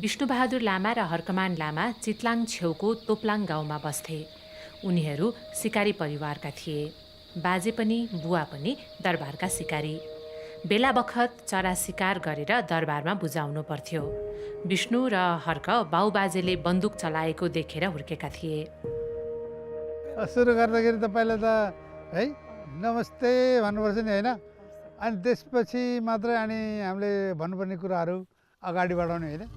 विष्णुबहादुर लामा र हर्कमान लामा चितलाङ छेउको तोप्लाङ गाउँमा बस्थे। उनीहरू सिकारी परिवारका थिए। बाजे पनि बुवा पनि दरबारका सिकारी। बेला बखत चरा सिकार गरेर दरबारमा बुझाउनु पर्थ्यो। विष्णु र हर्क बाउबाजेले बन्दुक चलाएको देखेर हुर्केका थिए। सुरु गर्दाखेरि त पहिला त है नमस्ते भन्नुपर्छ नि होइन, अनि त्यसपछि मात्रै अनि हामीले भन्नुपर्ने कुराहरू अगाडि बढाउने होइन।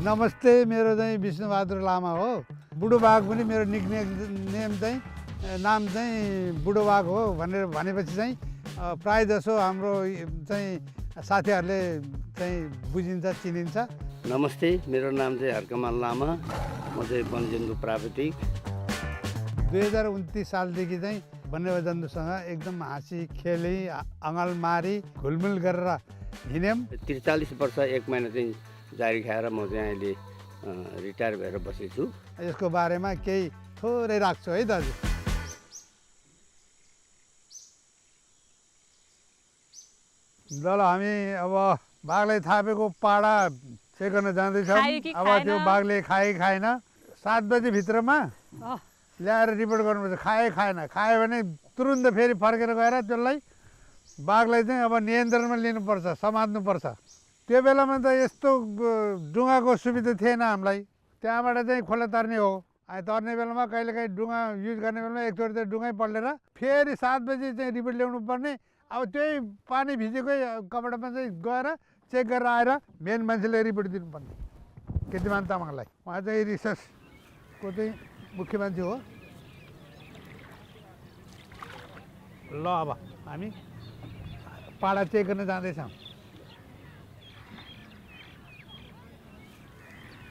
नमस्ते, मेरो चाहिँ विष्णुबहादुर लामा हो। बुढो बाघ पनि मेरो निकनेम चाहिँ नाम चाहिँ बुढो बाघ हो भनेर भनेपछि चाहिँ प्राय जसो हाम्रो चाहिँ साथीहरूले चाहिँ बुझिन्छ, चिनिन्छ। नमस्ते, मेरो नाम चाहिँ हर्कमान लामा, म चाहिँ वन्यजन्तु प्राविधिक। 2029 सालदेखि चाहिँ वन्यजन्तुसँग एकदम हाँसी खेली अँगालमारी घुलमिल गरेर हिँड्यौँ। 43 वर्ष 1 महिना चाहिँ जारी खाएर म चाहिँ अहिले रिटायर भएर बसेको छु। यसको बारेमा केही थोरै राख्छु है दाजु। ल हामी अब बाघलाई थापेको पाडा चेक गर्न जाँदैछौँ। अब त्यो बाघले खाए खाएन 7 बजी भित्रमा ल्याएर रिपोर्ट गर्नुपर्छ। खाएन, खायो भने तुरुन्त फेरि फर्केर गएर त्यसलाई बाघलाई चाहिँ अब नियन्त्रणमा लिनुपर्छ, समात्नुपर्छ। त्यो बेलामा त यस्तो डुङ्गाको सुविधा थिएन हामीलाई। त्यहाँबाट चाहिँ खोला तर्ने हो। तर्ने बेलामा कहिलेकाहीँ डुङ्गा युज गर्ने बेलामा एकचोटि त डुङ्गै पल्टेर फेरि 7 बजी चाहिँ रिपोर्ट ल्याउनु पर्ने। अब त्यही पानी भिजेकै कपडामा चाहिँ गएर चेक गरेर आएर मेन मान्छेले रिपोर्ट दिनुपर्ने कीर्तिमान तामाङलाई। उहाँ चाहिँ रिसर्चको चाहिँ मुख्य मान्छे हो। ल अब हामी पाडा चेक गर्न जाँदैछौँ।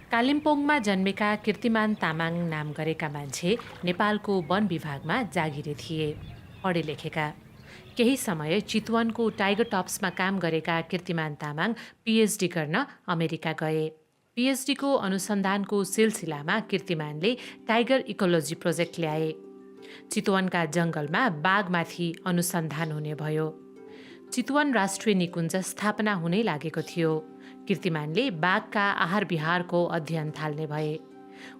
कालिम्पोङमा जन्मेका कीर्तिमान तामाङ नाम गरेका मान्छे नेपालको वन विभागमा जागिरे थिए, पढे लेखेका। केही समय चितवनको टाइगर टप्समा काम गरेका कीर्तिमान तामाङ पिएचडी गर्न अमेरिका गए। पिएचडीको अनुसन्धानको सिलसिलामा कीर्तिमानले टाइगर इकोलोजी प्रोजेक्ट ल्याए। चितवनका जङ्गलमा बाघमाथि अनुसन्धान हुने भयो। चितवन राष्ट्रिय निकुञ्ज स्थापना हुनै लागेको थियो। कीर्तिमानले बाघका आहार विहारको अध्ययन थाल्ने भए।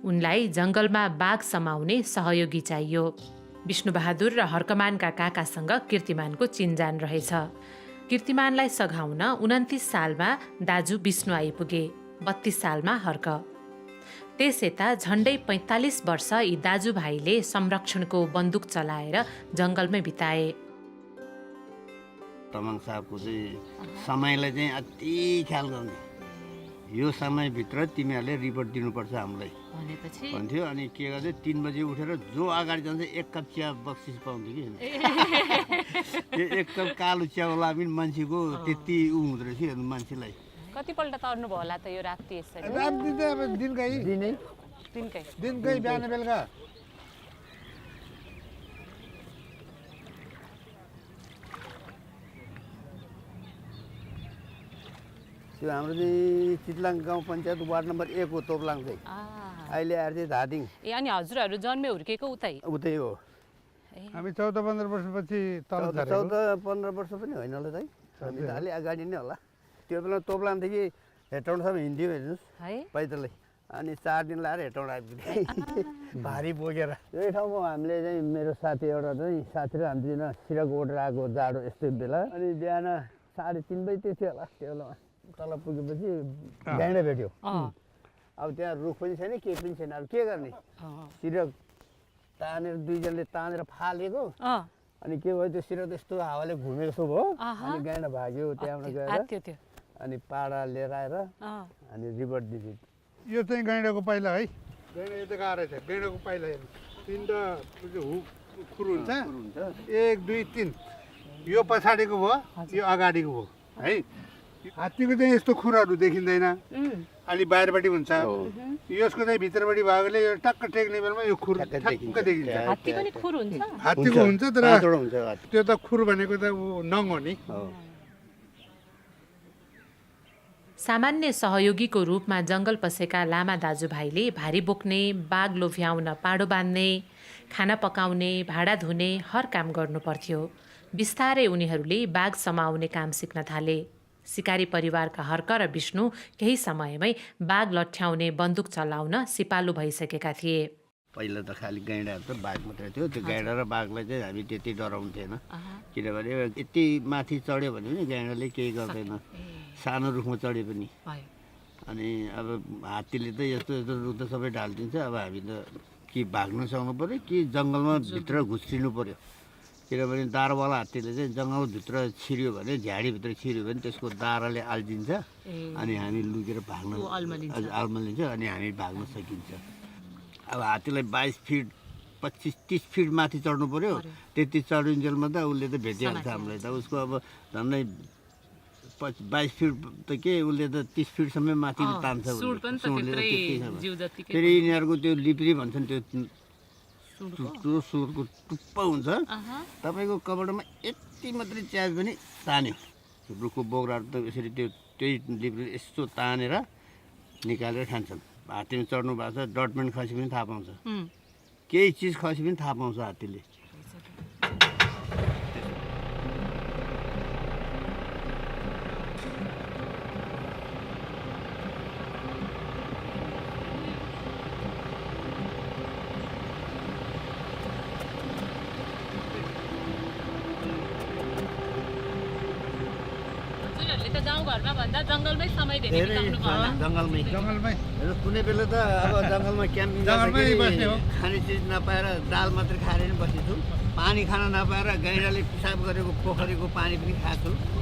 उनलाई जङ्गलमा बाघ समाउने सहयोगी चाहियो। विष्णुबहादुर र हर्कमानका काकासँग कीर्तिमानको चिनजान रहेछ। कीर्तिमानलाई सघाउन 29 सालमा दाजु विष्णु आइपुगे, 32 सालमा हर्क। त्यस यता झन्डै 45 वर्ष यी दाजुभाइले संरक्षणको बन्दुक चलाएर जङ्गलमै बिताए। तामाङ साहबको चाहिँ समयलाई चाहिँ अति ख्याल गर्ने, यो समयभित्र तिमीहरूले रिपोर्ट दिनुपर्छ हामीलाई भन्थ्यो। अनि के गर्दै 3 बजी उठेर जो अगाडि जान्छ 1 कप चिया बक्सिस पाउँथ्यो कि त्यो 1 कप कालो चियावाला पनि मान्छेको त्यति हुँदो रहेछ मान्छेलाई। कतिपल्ट तर्नु भयो होला त यो राति यसरी? राति त अब दिनकै बिहान बेलुका। त्यो हाम्रो चाहिँ चितलाङ गाउँ पञ्चायत वार्ड नम्बर 1 हो तोप्लाङ चाहिँ। अहिले आएर चाहिँ धादिङ। ए अनि हजुरहरू जन्मे हुर्केको उतै हो। हामी 14-15 वर्षपछि तल झरेको। 14-15 वर्ष पनि होइन होला चाहिँ, अलि अगाडि नै होला। त्यो बेला तोप्लाङदेखि हेटौँडसम्म हिँड्थ्यो हेर्नुहोस् पैदलै। अनि 4 दिन लाएर हेटौँड आइपुग्थ्यो भारी बोकेर। यही ठाउँमा हामीले चाहिँ मेरो साथी एउटा चाहिँ साथी र हामी दुईजना सिरक ओढेर आएको जाडो यस्तो बेला। अनि बिहान 3:30 बजी थियो होला। त्यो बेला तल पुगेपछि गाइडा भेट्यो। अब त्यहाँ रुख पनि छैन, केही पनि छैन। अब के गर्ने? सिरक तानेर दुईजनाले तानेर फालेको। अनि के भयो, त्यो सिरक यस्तो हावाले घुमेको जस्तो भयो। अनि गाइडा भाग्यो त्यहाँबाट गएर अनि पाडा लिएर आएर अनि रिपोर्ट दियो। यो चाहिँ गैँडाको पाइला है। गैँडा यो त गाह्रो छ। गैँडाको पाइला हेर्नु, 3टा खुर हुन्छ, 1 2 3। यो पछाडिको भयो, यो अगाडिको भयो है। हात्तीको चाहिँ यस्तो खुरहरू देखिँदैन, अलि बाहिरपट्टि हुन्छ। यसको चाहिँ भित्रपट्टि भएकोले यो टक्क टेक्ने बेलामा यो खुर ठक्क देखिन्छ। हात्तीको हुन्छ तर त्यो त खुर भनेको त नङ हो नि। सामान्य सहयोगीको रूपमा जङ्गल पसेका लामा दाजुभाइले भारी बोक्ने, बाघ लोभ्याउन पाडो बाँध्ने, खाना पकाउने, भाँडा धुने हर काम गर्नु पर्थ्यो। बिस्तारै उनीहरूले बाघ समाउने काम सिक्न थाले। सिकारी परिवारका हर्क र विष्णु केही समयमै बाघ लट्ठ्याउने बन्दुक चलाउन सिपालु भइसकेका थिए। पहिला त खालि गैँडाहरू त बाघ मात्रै थियो। त्यो गैँडा र बाघलाई चाहिँ हामी त्यति डराउँथेन, किनभने यति माथि चढ्यो भने पनि गैँडाले केही गर्दैन, सानो रुखमा चढ्यो पनि। अनि अब हात्तीले त यस्तो यस्तो रुख त सबै ढालिदिन्छ। अब हामी त कि भाग्न सक्नु पऱ्यो कि जङ्गलमा भित्र घुस्रिनु पऱ्यो, किनभने दारवाला हात्तीले चाहिँ जङ्गलभित्र छिर्यो भने, झाडीभित्र छिर्यो भने त्यसको दाराले आल्जिन्छ अनि हामी लुकेर भाग्न अल्मलिन्छ अनि हामी भाग्न सकिन्छ। अब हात्तीलाई 22 फिट 25-30 फिट माथि चढ्नु पऱ्यो, त्यति चढुन्जेलमा त उसले त भेटिहाल्छ हामीलाई त। उसको अब झन्डै 22 फिट त के उसले त 30 फिटसम्म माथि तान्छ। फेरि यिनीहरूको त्यो लिप्री भन्छन्, त्यो सुरको टुप्पो हुन्छ, तपाईँको कपडामा यति मात्रै च्याप्यो भने तान्यो। रुखको बोक्राहरू त यसरी त्यही लिप्री यस्तो तानेर निकालेर खान्छन्। हात्तीमा चढ्नु भएको छ, डटमेन्ट खसी पनि थाहा पाउँछ, केही चिज खसी पनि थाहा पाउँछ हात्तीले। गाउँघरमा भन्दा जङ्गलमै समय धेरै जङ्गलमै कुनै बेला त अब जङ्गलमा क्याम्पिङ खाने चिज नपाएर दाल मात्रै खाएर पनि बसेछु। पानी खान नपाएर गैँडाले पिसाब गरेको पोखरीको पानी पनि खाएको छु।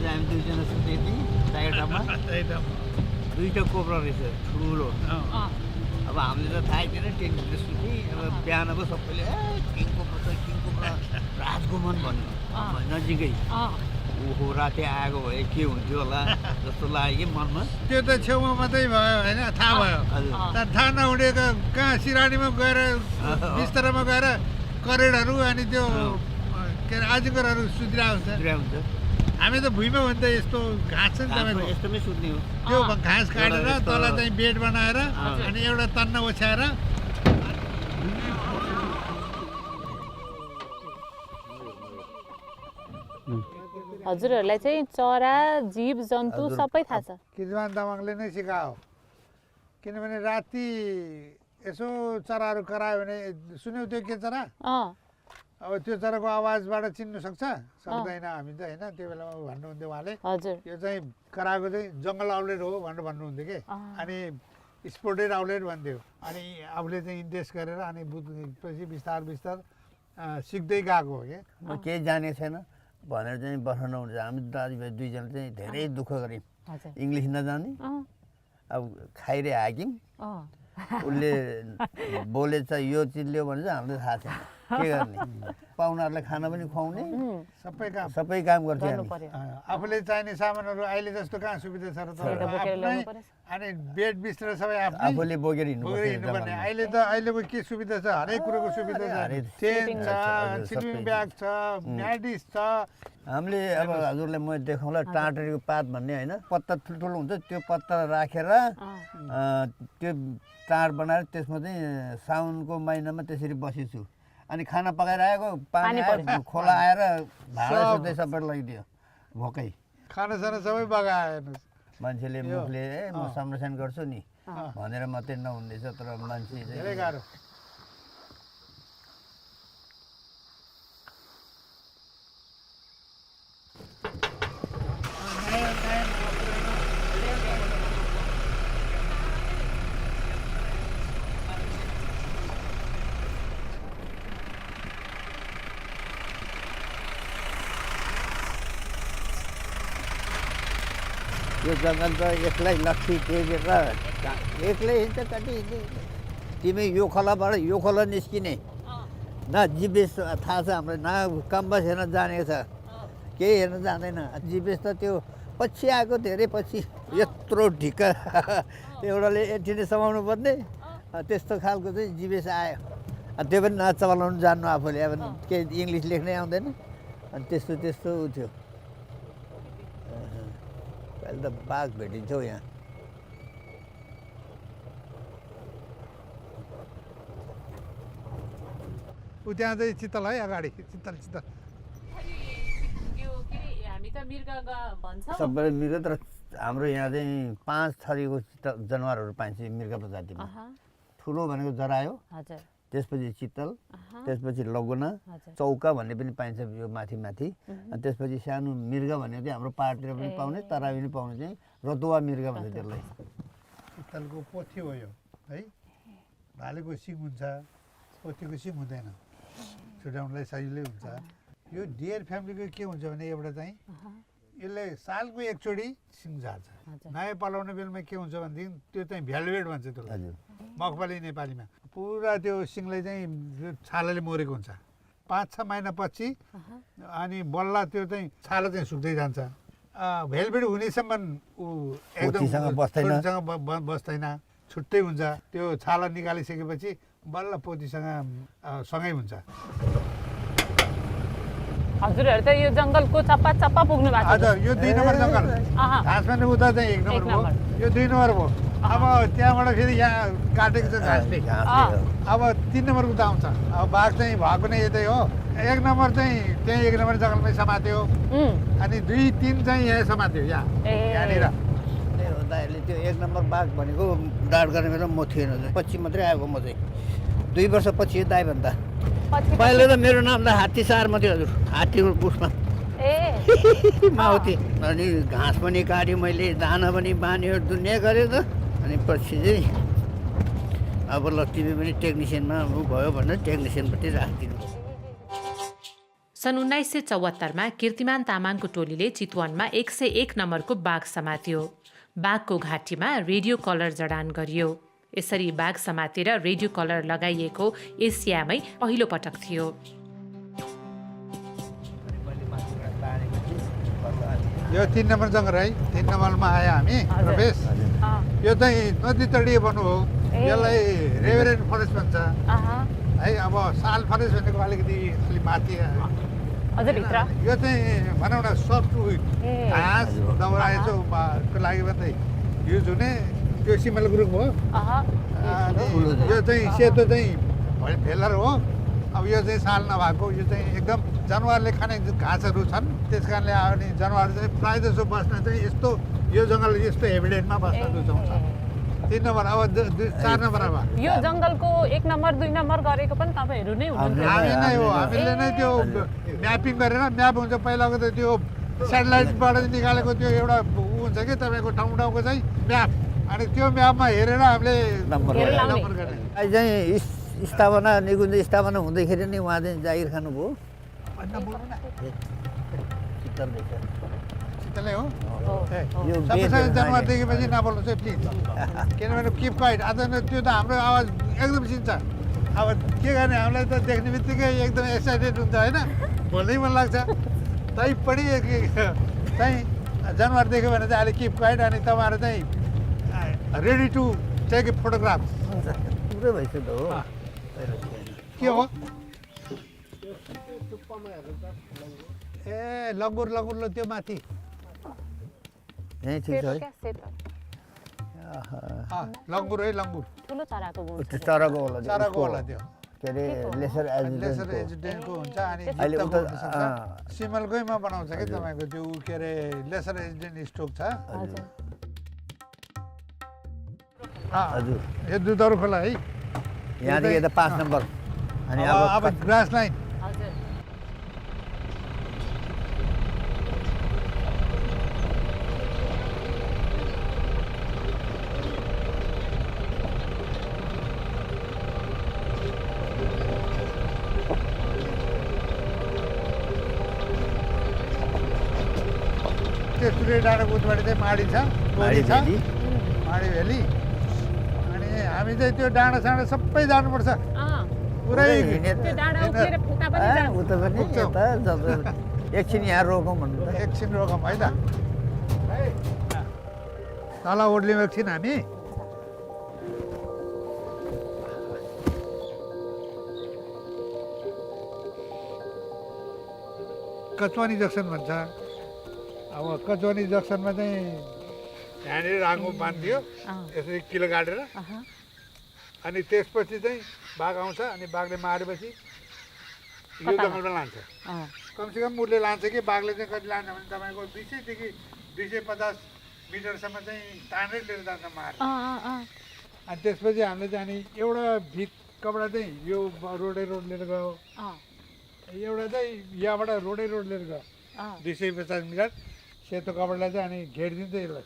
हामी दुईजना सुतेको थियौँ टाइगर ड्रममा, 2टा कोब्रा रहेछ ठुलो। अब हामीले त थाहै थिएन, टेन्टभित्र सुत्ने। अब बिहान अब सबैले किङ कोब्रा छ, किङ कोब्रा राजकुमान भन्नु नजिकै। ओहो राति आएको भए के हुन्थ्यो होला जस्तो लाग्यो कि मनमा। त्यो त छेउमा मात्रै भयो होइन, थाहा भयो। तर थाहा नहुनेको कहाँ सिरानीमा गएर बिस्तारामा गएर करेडहरू अनि त्यो के अरे अजिङ्गरहरू सुतिरहेको हुन्छ। हामी त भुइँमा हो नि त, यस्तो घाँस छ नि तपाईँको, यस्तोमै सुत्ने हो। त्यो घाँस काटेर तल चाहिँ बेड बनाएर अनि एउटा तन्ना ओछ्याएर हजुरहरूलाई चाहिँ चरा जीव जन्तु सबै थाहा छ? कृतिमान तामाङले नै सिकायो, किनभने राति यसो चराहरू करायो भने सुन्यौ त्यो के चरा, अब त्यो चराको आवाजबाट चिन्नु सक्दैन हामी त होइन। त्यो बेलामा भन्नुहुन्थ्यो उहाँले, यो चाहिँ कराएको चाहिँ जङ्गल आउलेट हो भनेर भन्नुहुन्थ्यो कि, अनि स्पोर्टेड आउलेट भन्थ्यो। अनि आफूले चाहिँ इन्ट्रेस्ट गरेर अनि बुझेपछि बिस्तार सिक्दै गएको हो कि। म केही जानेको छैन भनेर चाहिँ बस्न नहुन्छ। हामी दाजुभाइ दुईजना चाहिँ धेरै दुःख गऱ्यौँ, इङ्ग्लिस नजाने। अब खाइरे हाक्यौँ, उसले बोलेछ यो चिज ल्यायो भने चाहिँ हामीलाई थाहा छैन के गर्ने। पाहुनाहरूलाई खाना पनि खुवाउने, सबै काम गर्थ्यो। आफूले चाहिने सामानहरू अहिले जस्तो कहाँ सुविधा छ र त, अनि बेड बिस्तर सबै आफूले बोकेर हिँड्नुपर्ने। अहिलेको के सुविधा छ, हरेक कुरोको सुविधा छ, टेन्ट छ, स्लिपिङ ब्याग छ, म्याडिस छ। हामीले अब हजुरलाई म देखाउँला टाँटरीको पात भन्ने होइन, पत्ता ठुल्ठुलो हुन्छ, त्यो पत्ता राखेर त्यो टाँड बनाएर त्यसमा चाहिँ साउनको महिनामा त्यसरी बसेछु। अनि खाना पकाएर आएको पानी आयो, खोला आएर भाँडा सुत्दै सबै लगिदियो भोकै। खानासाना सबै बगायो मान्छेले मुखले म संरक्षण गर्छु नि भनेर मात्रै नहुँदैछ, तर मान्छे धेरै गाह्रो। यो जङ्गल त एक्लै लट्ठी टेकेर एक्लै हिँड्छ, कति तिमी यो खोलाबाट यो खोला निस्किने न जिबेस थाहा छ हामीलाई, न कम्बस हेर्न जानेको छ, केही हेर्न जाँदैन। जिबेस त त्यो पछि आएको, धेरै पछि, यत्रो ढिक्का एउटाले एठिने समाउनु पर्ने, त्यस्तो खालको चाहिँ जिबेस आयो। त्यो पनि नचलाउनु जान्नु आफूले, अब केही इङ्ग्लिस लेख्नै आउँदैन, अनि त्यस्तो उ थियो। अहिले त बाघ भेटिन्छ हौ यहाँ। ऊ त्यहाँ चाहिँ चित्तल है, अगाडि चित्तल। हामी त मृग भन्छौँ सबै मृग तर हाम्रो यहाँ चाहिँ 5 थरीको जनावरहरू पाइन्छ मृग प्रजातिमा ठुलो भनेको जरायो हजुर त्यसपछि चितल त्यसपछि लगुना चौका भन्ने पनि पाइन्छ यो माथि माथि अनि त्यसपछि सानो मृग भनेको चाहिँ हाम्रो पाहाडतिर पनि पाउने तराई पनि पाउने चाहिँ रतुवा मृग भन्छ त्यसलाई चितलको पोथी हो यो है भालेको सिङ हुन्छ पोथीको सिङ हुँदैन छुट्याउनलाई सजिलै हुन्छ यो डियर फ्यामिलीको के हुन्छ भने एउटा चाहिँ यसले सालको एकचोटि सिङ झार्छ नयाँ पलाउने बेलामा के हुन्छ भनेदेखि त्यो चाहिँ भ्यालुएट भन्छ त्यसलाई हजुर मखबाली नेपालीमा पुरा त्यो सिङलाई चाहिँ छालाले मोरेको हुन्छ 5-6 महिनापछि अनि बल्ल त्यो चाहिँ छाला चाहिँ सुक्दै जान्छ भेलभेट हुनेसम्म ऊ पोथीसँग बस्दैन। बस्दैन छुट्टै हुन्छ त्यो छाला निकालिसकेपछि बल्ल पोथीसँग सँगै हुन्छ हजुरहरू त यो जङ्गलको चप्पा चप्पा पुग्नु भएको छ हजुर यो 2 नम्बर जङ्गल घाँसमा नै उता चाहिँ 1 नम्बर भयो यो 2 नम्बर भयो अब त्यहाँबाट फेरि यहाँ काटेको छ घाँसले अब 3 नम्बरको त आउँछ अब बाघ चाहिँ भएको नै यतै हो 1 नम्बर चाहिँ त्यही 1 नम्बर जङ्गलमै समात्यो अनि 2-3 चाहिँ यहाँ समात्यो यहाँनिर दाइले त्यो 1 नम्बर बाघ भनेको डाँड गर्ने बेला म थिएन पछि मात्रै आएको म चाहिँ 2 वर्षपछि दाइ भन्दा पहिले त मेरो नाम त हात्ती सार मात्रै हजुर हात्तीको पुसमा माउथी अनि घाँस पनि काट्यो मैले दाना पनि बान्यो दुनियाँ गरेँ त अनि पछि चाहिँ अब ल तिमी पनि टेक्निसियनमा भयो भनेर टेक्निसियनपट्टि राखिदिनु सन् 1974मा कीर्तिमान तामाङको टोलीले चितवनमा 101 नम्बरको बाघ समात्यो बाघको घाँटीमा रेडियो कलर जडान गरियो यसरी बाघ समातेर रेडियो कलर लगाइएको एसियामै पहिलो पटक थियो यो 3 नम्बर जङ्गल है 3 नम्बरमा आयो हामी प्रवेश यो चाहिँ नदी तटीय वन हो यसलाई रेभरेन्ट फरेस्ट भन्छ है अब साल फरेस्ट भनेको अलिकति माथि यो चाहिँ भनौँ न सफ्ट घाँस दौराएछको लागि मात्रै युज हुने त्यो सिमल ग्रुप हो अनि यो चाहिँ सेतो चाहिँ भेलर हो अब यो चाहिँ साल नभएको यो चाहिँ एकदम जनावरले खाने घाँसहरू छन् त्यस कारणले अनि जनावर चाहिँ प्रायः जसो बस्न चाहिँ यस्तो यो जङ्गल यस्तो हेबिडेटमा बस्न रुचाउँछ 3 नम्बर अब 4 नम्बर अब यो जङ्गलको 1 नम्बर 2 नम्बर गरेको पनि तपाईँहरू नै हुनुहुन्छ हामी नै हो हामीले नै त्यो म्यापिङ गरेर म्याप हुन्छ पहिलाको त त्यो सेटेलाइटबाट निकालेको त्यो एउटा हुन्छ कि तपाईँको ठाउँ ठाउँको चाहिँ म्याप अनि त्यो म्यापमा हेरेर हामीले नम्बर गर्ने अहिले चाहिँ स्थापना निकुञ्ज स्थापना हुँदैखेरि नै उहाँ चाहिँ जागिर खानुभयो शीतलै हो सबैसँग जनावर देखेपछि नबोल्नु चाहिँ प्लिज किनभने किप क्वाइट आज त्यो त हाम्रो आवाज एकदम चिन्छ अब के गर्ने हामीलाई त देख्ने बित्तिकै एकदम एक्साइटेड हुन्छ होइन बोल्नै मन लाग्छ तैपनि चाहिँ जनावर देख्यो भने चाहिँ अहिले किप क्वाइट अनि तपाईँहरू चाहिँ ready to take a photograph पुरै भइसक्यो हो के हो ए लङ्गुर लङ्गुर ल त्यो माथि यहीँ ठिक छ है लङ्गुर है लङ्गुर ठुलो चराको चराको होला चराको होला त्यो के अरे लेसर एजुडेन्टको हुन्छ अनि सिमलकैमा बनाउँछ कि तपाईँको त्यो के अरे लेसर एजुडेन्ट स्टोक छ हजुर यो दुधहरू खोला है यहाँदेखि यता 5 नम्बर अनि अब ग्रास लाइन त्यसरी डाँडा कुदबाट चाहिँ माडी छ माडी भ्याली अनि हामी चाहिँ त्यो डाँडा साँडा सबै जानुपर्छ पुरै एकछिन यहाँ रोकौँ भन्नु एकछिन रोकौँ है त तल ओर्लियौँ एकछिन हामी कचवानी जक्सन भन्छ अब कचवानी जक्सनमा चाहिँ यहाँनिर राङ्गो बाँधिदियो यसरी किलो काटेर अनि त्यसपछि चाहिँ बाघ आउँछ अनि बाघले मारेपछि यो जङ्गलमा लान्छ कमसेकम उसले लान्छ कि बाघले चाहिँ कति लान्छ भने तपाईँको 200 देखि 250 मिटरसम्म चाहिँ तानेर लिएर जान्छ मार। अनि त्यसपछि हामीले चाहिँ अनि एउटा भित कपडा चाहिँ यो रोड लिएर गयो, एउटा चाहिँ यहाँबाट रोड लिएर गयो 250 मिटर सेतो कपडालाई चाहिँ अनि घेरिदिन्छ यसलाई।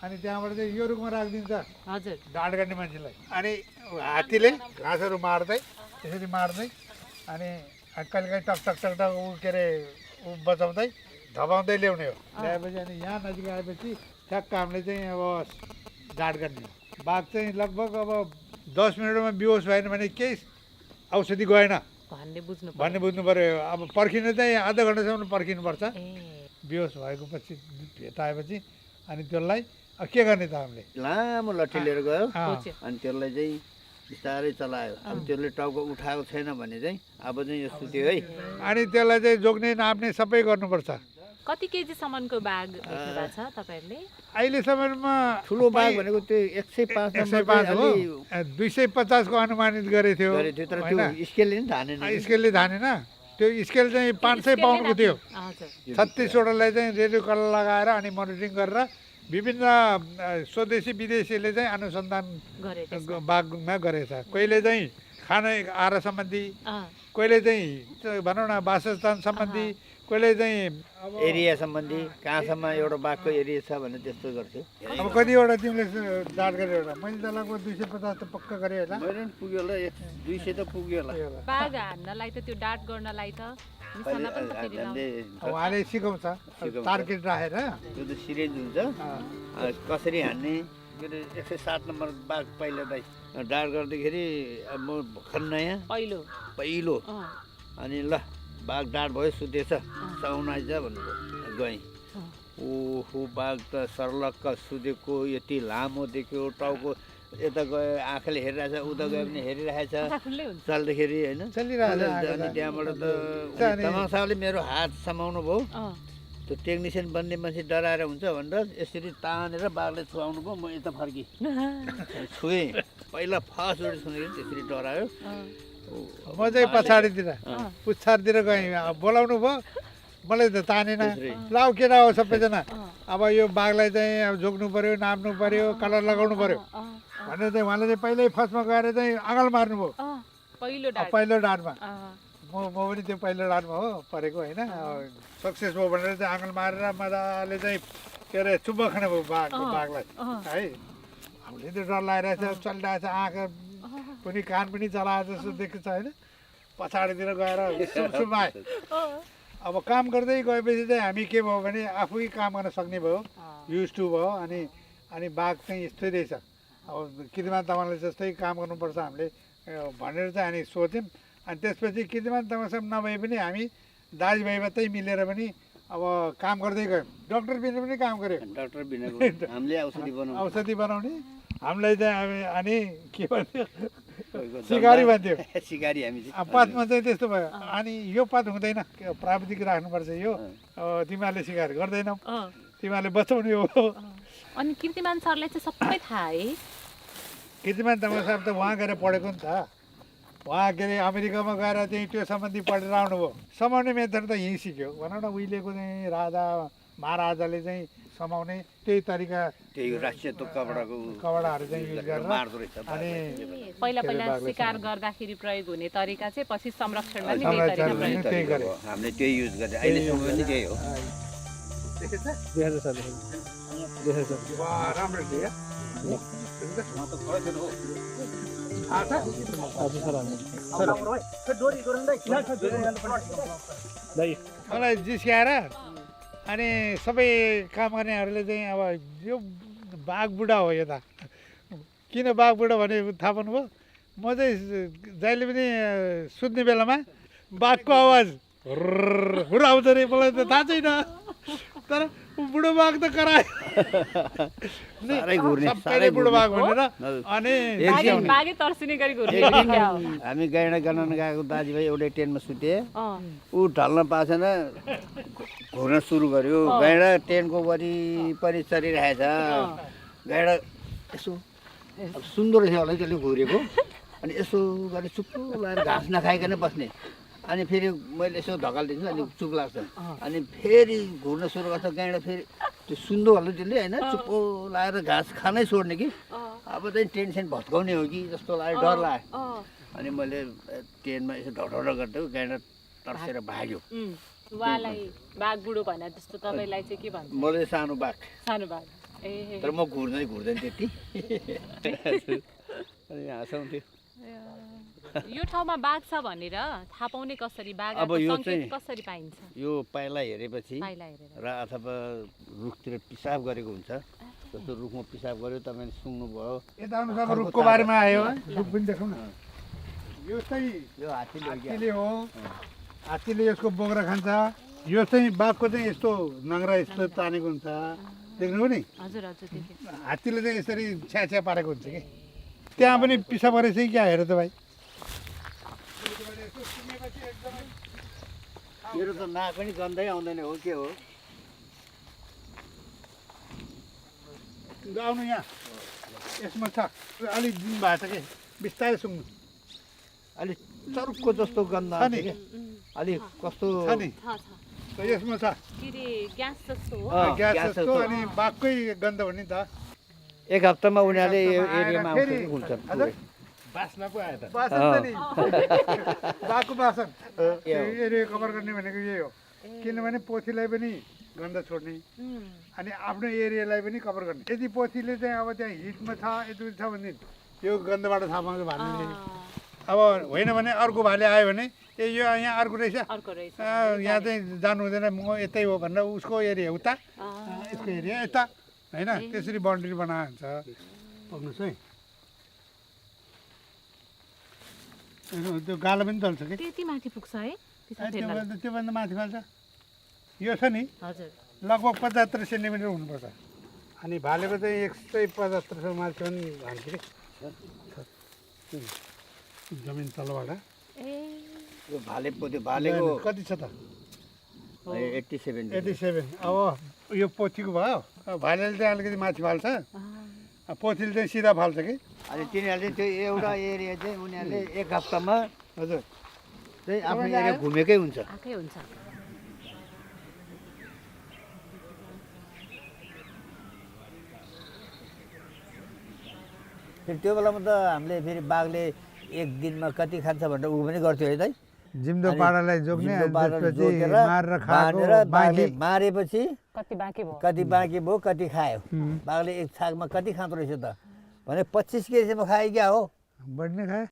अनि त्यहाँबाट चाहिँ यो रुखमा राखिदिन्छ हजुर डाँड गर्ने मान्छेलाई। अनि हात्तीले घाँसहरू मार्दै त्यसरी मार्दै अनि कहिलेकाहीँ टक टक टक टक ऊ के अरे ऊ बचाउँदै धपाउँदै ल्याउने हो। ल्याएपछि अनि यहाँ नजिक आएपछि ठ्याक्क हामीले चाहिँ अब डाँड गर्ने हो। बाघ चाहिँ लगभग अब 10 मिनटमा बेहोस भएन भने केही औषधि गएन भन्ने बुझ्नु पऱ्यो। अब पर्खिनु चाहिँ आधा घन्टासम्म पर्खिनुपर्छ। बेहोस भएको पछि भेटाएपछि अनि त्यसलाई के गर्ने त हामीले लामो लट्ठी लिएर गयो अनि त्यसलाई चाहिँ बिस्तारै चलायो। अब त्यसले टाउको उठाएको छैन भने चाहिँ अब चाहिँ यो सुत्यो है। अनि त्यसलाई चाहिँ जोग्ने नाप्ने सबै गर्नुपर्छ। कति केजीसम्मको बाघ देख्नु भएको छ तपाईँहरूले? अहिलेसम्ममा ठुलो बाघ भनेको त्यो 105 हो, 250 को अनुमानित गरेको थियो। तर त्यो स्केलले नि धानेन। स्केलले धानेन, त्यो स्केल चाहिँ 500 पाउन्डको थियो। 36वटालाई चाहिँ रेडियो कलर लगाएर अनि मोनिटरिङ गरेर विभिन्न स्वदेशी विदेशीले चाहिँ अनुसन्धान बाघमा गरेछ। कहिले चाहिँ खाना आहार सम्बन्धी, कहिले चाहिँ भनौँ न वासस्थान सम्बन्धी, कहिले चाहिँ एरिया सम्बन्धी कहाँसम्म एउटा बाघको एरिया छ भने त्यस्तो गर्थ्यो। अब कतिवटा तिमीले डाँड गरे एउटा मैले त लगभग 250 त पक्का गरेँ होला। मैले पनि पुग्यो होला 200 त पुग्यो होला। बाघ हान्नलाई त त्यो डाँट गर्नलाई त निशाना पनि त फेरि लाउँछ। उहाँले सिकाउँछ टार्गेट राखेर। त्यो त सिरिज हुन्छ कसरी हान्ने। के अरे 107 नम्बर बाघ पहिला दाइ डाँड गर्दाखेरि अब म भर्खर नयाँ पहिलो अनि ल बाघ डाँड भयो सुतेछ सुहाउन आइज भन्नुभयो। गएँ ओहो बाघ त सर्लक्क सुतेको यति लामो देख्यो। टाउको यता गयो आँखाले हेरिरहेछ, उता गयो भने हेरिरहेछ चल्दाखेरि होइन चलिरहेछ। अनि त्यहाँबाट त तमासाले मेरो हात समाउनु भयो। त्यो टेक्निसियन बन्ने मान्छे डराएर हुन्छ भनेर यसरी तानेर बाघले छुवाउनु भयो। म यता फर्केँ छुएँ पहिला फर्स्टबाट छुँदाखेरि त्यसरी डरायो। म चाहिँ पछाडितिर पुच्छारतिर गएँ, बोलाउनु भयो मलाई त तानेन। लाउ केटा हो सबैजना, अब यो बाघलाई चाहिँ अब जोग्नु पऱ्यो, नाप्नु पऱ्यो, कलर लगाउनु पऱ्यो भनेर चाहिँ उहाँले चाहिँ पहिल्यै फर्स्टमा गएर चाहिँ आँगल मार्नुभयो पहिलो डाँडमा। म पनि त्यो पहिलो डाँडमा हो परेको होइन। सक्सेस भयो भनेर चाहिँ आँगल मारेर मजाले चाहिँ के अरे चुम्ब खानुभयो बाघलाई है। हामीले त्यो डर लागिरहेछ, चलिरहेछ, आँखा पनि कान पनि चलाएर जस्तो देख्छ होइन। पछाडितिर गएर सुम आए। अब काम गर्दै गएपछि चाहिँ हामी के भयो भने आफै काम गर्न सक्ने भयो, युज टु भयो। अनि बाघ चाहिँ यस्तै रहेछ, अब कीर्तिमान तामाङले जस्तै काम गर्नुपर्छ हामीले भनेर चाहिँ हामी सोच्यौँ। अनि त्यसपछि कीर्तिमान तामाङसँग नभए पनि हामी दाजुभाइ मात्रै मिलेर पनि अब काम गर्दै गयौँ। डाक्टर बिना पनि काम गऱ्यो। डाक्टर बिना हामीले औषधि बनाउने हामीलाई चाहिँ अनि के भन्थ्यो सिकारी भन्थ्यो। सिकारी हामी पातमा चाहिँ त्यस्तो भयो। अनि यो पात हुँदैन, प्राविधिक राख्नुपर्छ, यो तिमीहरूले सिकार गर्दैनौ, तिमीहरूले बचाउने हो। अनि कीर्तिमान सरलाई चाहिँ सबै थाहा है? कीर्तिमान तामाङ साहब त उहाँ गएर पढेको नि त। उहाँ के अरे अमेरिकामा गएर चाहिँ त्यो सम्बन्धी पढेर आउनुभयो। समाउने मेथड त यहीँ सिक्यो भनौँ न। उहिलेको चाहिँ राजा महाराजाले चाहिँ समाउने त्यही तरिका, त्यही राष्ट्रिय कपडाहरू चाहिँ युज गरेर। अनि पहिला शिकार गर्दाखेरि प्रयोग हुने तरिका चाहिँ पछि संरक्षणमा नि त्यही गरे। हामीले त्यही युज गरे, अहिलेसम्म पनि त्यही हो। राम्रो थियो। मलाई जिस्काएर अनि सबै काम गर्नेहरूले चाहिँ अब यो बाघ बुढा हो यो त। किन बाघ बुढा भने थाहा पाउनुभयो? म चाहिँ जहिले पनि सुत्ने बेलामा बाघको आवाज हुर आउँछ अरे, मलाई त थाहा छैन। तर बुढो बाघ त करायो सबैले बुढो बाघ भनेर। अनि हामी गाइडा गर्न गएको दाजुभाइ एउटै टेन्टमा सुते, ऊ ढल्न पाएन, घुर्न सुरु गर्यो। गाइडा टेन्टको वरिपरि चलिरहेछ। गाइडा यसो सुन्दर रहेछ होला त्यसले घुरेको। अनि यसो गरेर चुप्पो लगाएर घाँस नखाइकन बस्ने। अनि फेरि मैले यसो धकालिदिन्छु अनि चुप लाग्छ अनि फेरि घुर्न सुरु गर्छ गाईलाई फेरि त्यो सुन्दो हाल्नु त्यसले होइन चुप्पो लाएर घाँस खानै छोड्ने कि अब चाहिँ टेन्सन भत्काउने हो कि जस्तो लाग्यो डर लाग्यो अनि मैले ट्रेनमा यसो ढडढड गर्दै गाईलाई तर्सेर भाग्यो उहाँलाई बाघ बुढो भने जस्तो तपाईँलाई चाहिँ के भन्छ मैले सानो बाघ ए तर म घुर्दैन त्यति अनि हाँसाउँथ्यो यो ठाउँमा बाघ छ भनेर थाहा पाउने कसरी बाघ अब यो चाहिँ कसरी पाइन्छ यो पाइला हेरेपछि पाइला हेरेर र अथवा रुखतिर पिसाब गरेको हुन्छ जस्तो रुखमा पिसाब गर्यो तपाईँले सुन्नुभयो यता आउनुहोस् रुखको बारेमा आयो रुख पनि देखौँ न यो चाहिँ यो हात्तीले हो हात्तीले यसको बोक्रा खान्छ यो चाहिँ बाघको चाहिँ यस्तो नङ्ग्रा यस्तो तानेको हुन्छ देख्नुभयो नि हजुर हजुर देखेँ हात्तीले चाहिँ यसरी छ्या छ्या पारेको हुन्छ कि त्यहाँ पनि पिसाब गरेछ कि क्या हेर त भाइ मेरो त नाक पनि गन्धै आउँदैन हो के हो आउनु यहाँ यसमा छ अलिक दिन भएको छ कि बिस्तारै सुन्नु अलिक चर्को जस्तो गन्ध छ नि अलिक कस्तो छ नि यसमा छ ग्यास जस्तो हो ग्यास जस्तो अनि बाघकै गन्ध हो नि त एक हप्तामा उनीहरूले यो एरियामा आउँछ बास्ना पो आयो त बाघको बासन एरिया कभर गर्ने भनेको यही हो किनभने पोथीलाई पनि गन्ध छोड्ने अनि आफ्नो एरियालाई पनि कभर गर्ने यदि पोथीले चाहिँ अब त्यहाँ हिटमा छ यति छ भने यो गन्धबाट थाहा पाउँछ भालुले अब होइन भने अर्को भाले आयो भने ए यो यहाँ अर्को रहेछ यहाँ चाहिँ जानु हुँदैन म यतै हो भनेर उसको एरिया उता यसको एरिया यता होइन त्यसरी बाउन्ड्री बनाएको हुन्छ पाउनुहोस् है त्यो गालो पनि चल्छ कि त्यति माथि पुग्छ है त्योभन्दा माथि फाल्छ यो छ नि हजुर लगभग 75 सेन्टिमिटर हुनुपर्छ अनि भालेको चाहिँ 175 माथि पनि हाल्छ कि जमिन तलबाट यो भाले पोथी भालेको कति छ त 87 अब यो पोथीको भयो भालेले चाहिँ अलिकति माथि फाल्छ पोथीले चाहिँ सिधा फाल्छ कि अनि तिनीहरूले त्यो एउटा एरिया चाहिँ उनीहरूले एक हप्तामा हजुर चाहिँ आफ्नो एरिया घुमेकै हुन्छ फेरि त्यो बेलामा त हामीले फेरि बाघले एक दिनमा कति खान्छ भनेर ऊ पनि गर्थ्यो है त जिम्दो पाडालाई जोग्ने बाघले मारेपछि कति बाँकी भयो कति खायो बाघले एक छाकमा कति खाँदो रहेछ त भने 25 केजीसम्म खायो क्या हो बढ्ने खाए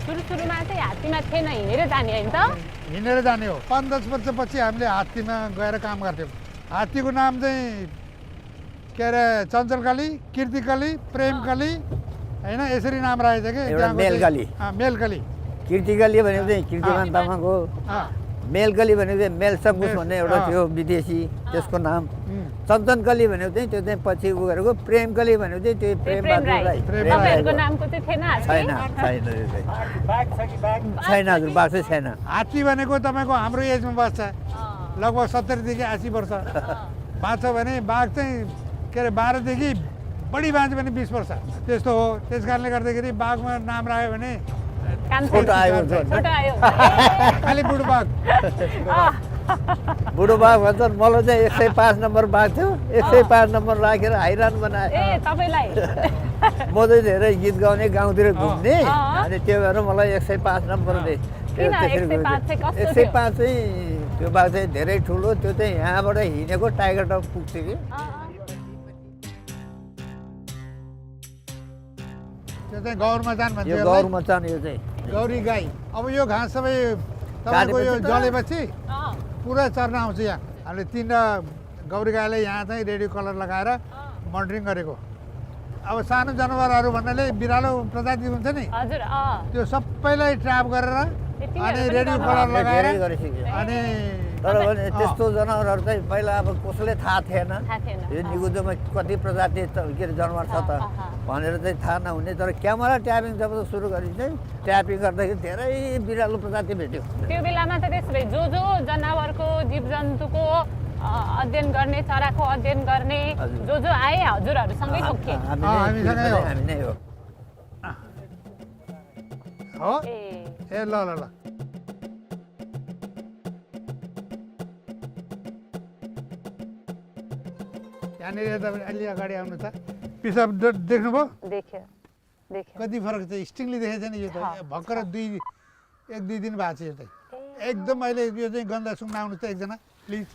सुरुमा चाहिँ हात्तीमा थिएन हिँडेर जाने होइन त हिँडेर जाने हो 5-10 वर्षपछि हामीले हात्तीमा गएर काम गर्थ्यौँ हात्तीको नाम चाहिँ के अरे चञ्चलकली कीर्तिकली प्रेमकली होइन यसरी नाम राखेछ कि मेलकली कीर्तिकली भनेको चाहिँ कीर्तिमान तामाङको मेलकली भनेको चाहिँ मेलसङ्कुस भन्ने एउटा थियो विदेशी त्यसको नाम चञ्चनकली भनेको चाहिँ त्यो चाहिँ पछि उ गरेको प्रेमकली भनेको चाहिँ त्यो प्रेमबहादुर राई छैन हजुर बाघ चाहिँ छैन हात्ती भनेको तपाईँको हाम्रो एजमा बस्छ लगभग 70 देखि 80 वर्ष बाँच्छ भने बाघ चाहिँ के अरे 12 देखि बढी बाँच्यो भने 20 वर्ष त्यस्तो हो त्यस कारणले गर्दाखेरि बाघमा नाम राख्यो भने खालि बुढो बाघ भन्छ मलाई चाहिँ 105 नम्बर बाघ थियो 105 नम्बर राखेर हैरान बनायो म चाहिँ धेरै गीत गाउने गाउँतिर घुम्ने अनि त्यो भएर मलाई 105 नम्बर दे 105 चाहिँ त्यो बाघ चाहिँ धेरै ठुलो त्यो चाहिँ यहाँबाट हिँडेको टाइगर टप पुग्थ्यो कि त्यो चाहिँ गौरमचान भन्छ यो गौरमचान यो चाहिँ गौरी गाई अब यो घाँस सबै तपाईँको यो जलेपछि पुरा चर्न आउँछ यहाँ हामीले 3 गौरी गाईलाई यहाँ चाहिँ रेडियो कलर लगाएर मोनिटरिङ गरेको अब सानो जनावरहरू भन्नाले बिरालो प्रजाति हुन्छ नि त्यो सबैलाई ट्र्याप गरेर अनि रेडियो कलर लगाएर अनि तर त्यस्तो जनावरहरू चाहिँ पहिला अब कसैले थाहा थिएन यो निकुञ्जमा कति प्रजाति के अरे जनावर छ त भनेर चाहिँ थाहा नहुने तर क्यामेरा ट्यापिङ जब सुरु गरे चाहिँ ट्यापिङ गर्दाखेरि धेरै बिरालो प्रजाति भेट्यो त्यो बेलामा त त्यसो भए जो जनावरको जीव जन्तुको अध्ययन गर्ने चराको अध्ययन गर्ने जो आए हजुरहरूसँगै ठोक्के हामी नै हो हो ए ए ल ल ल यहाँनिर यता अलि अगाडि आउनु त पिसाब देख्नुभयो देख्यो देख्यो कति फरक छ स्टिङली देखेको छ नि यो त भर्खर एक दुई दिन भएको छ यो त एकदम अहिले यो चाहिँ गन्दा सुक्न आउनु त एकजना प्लिज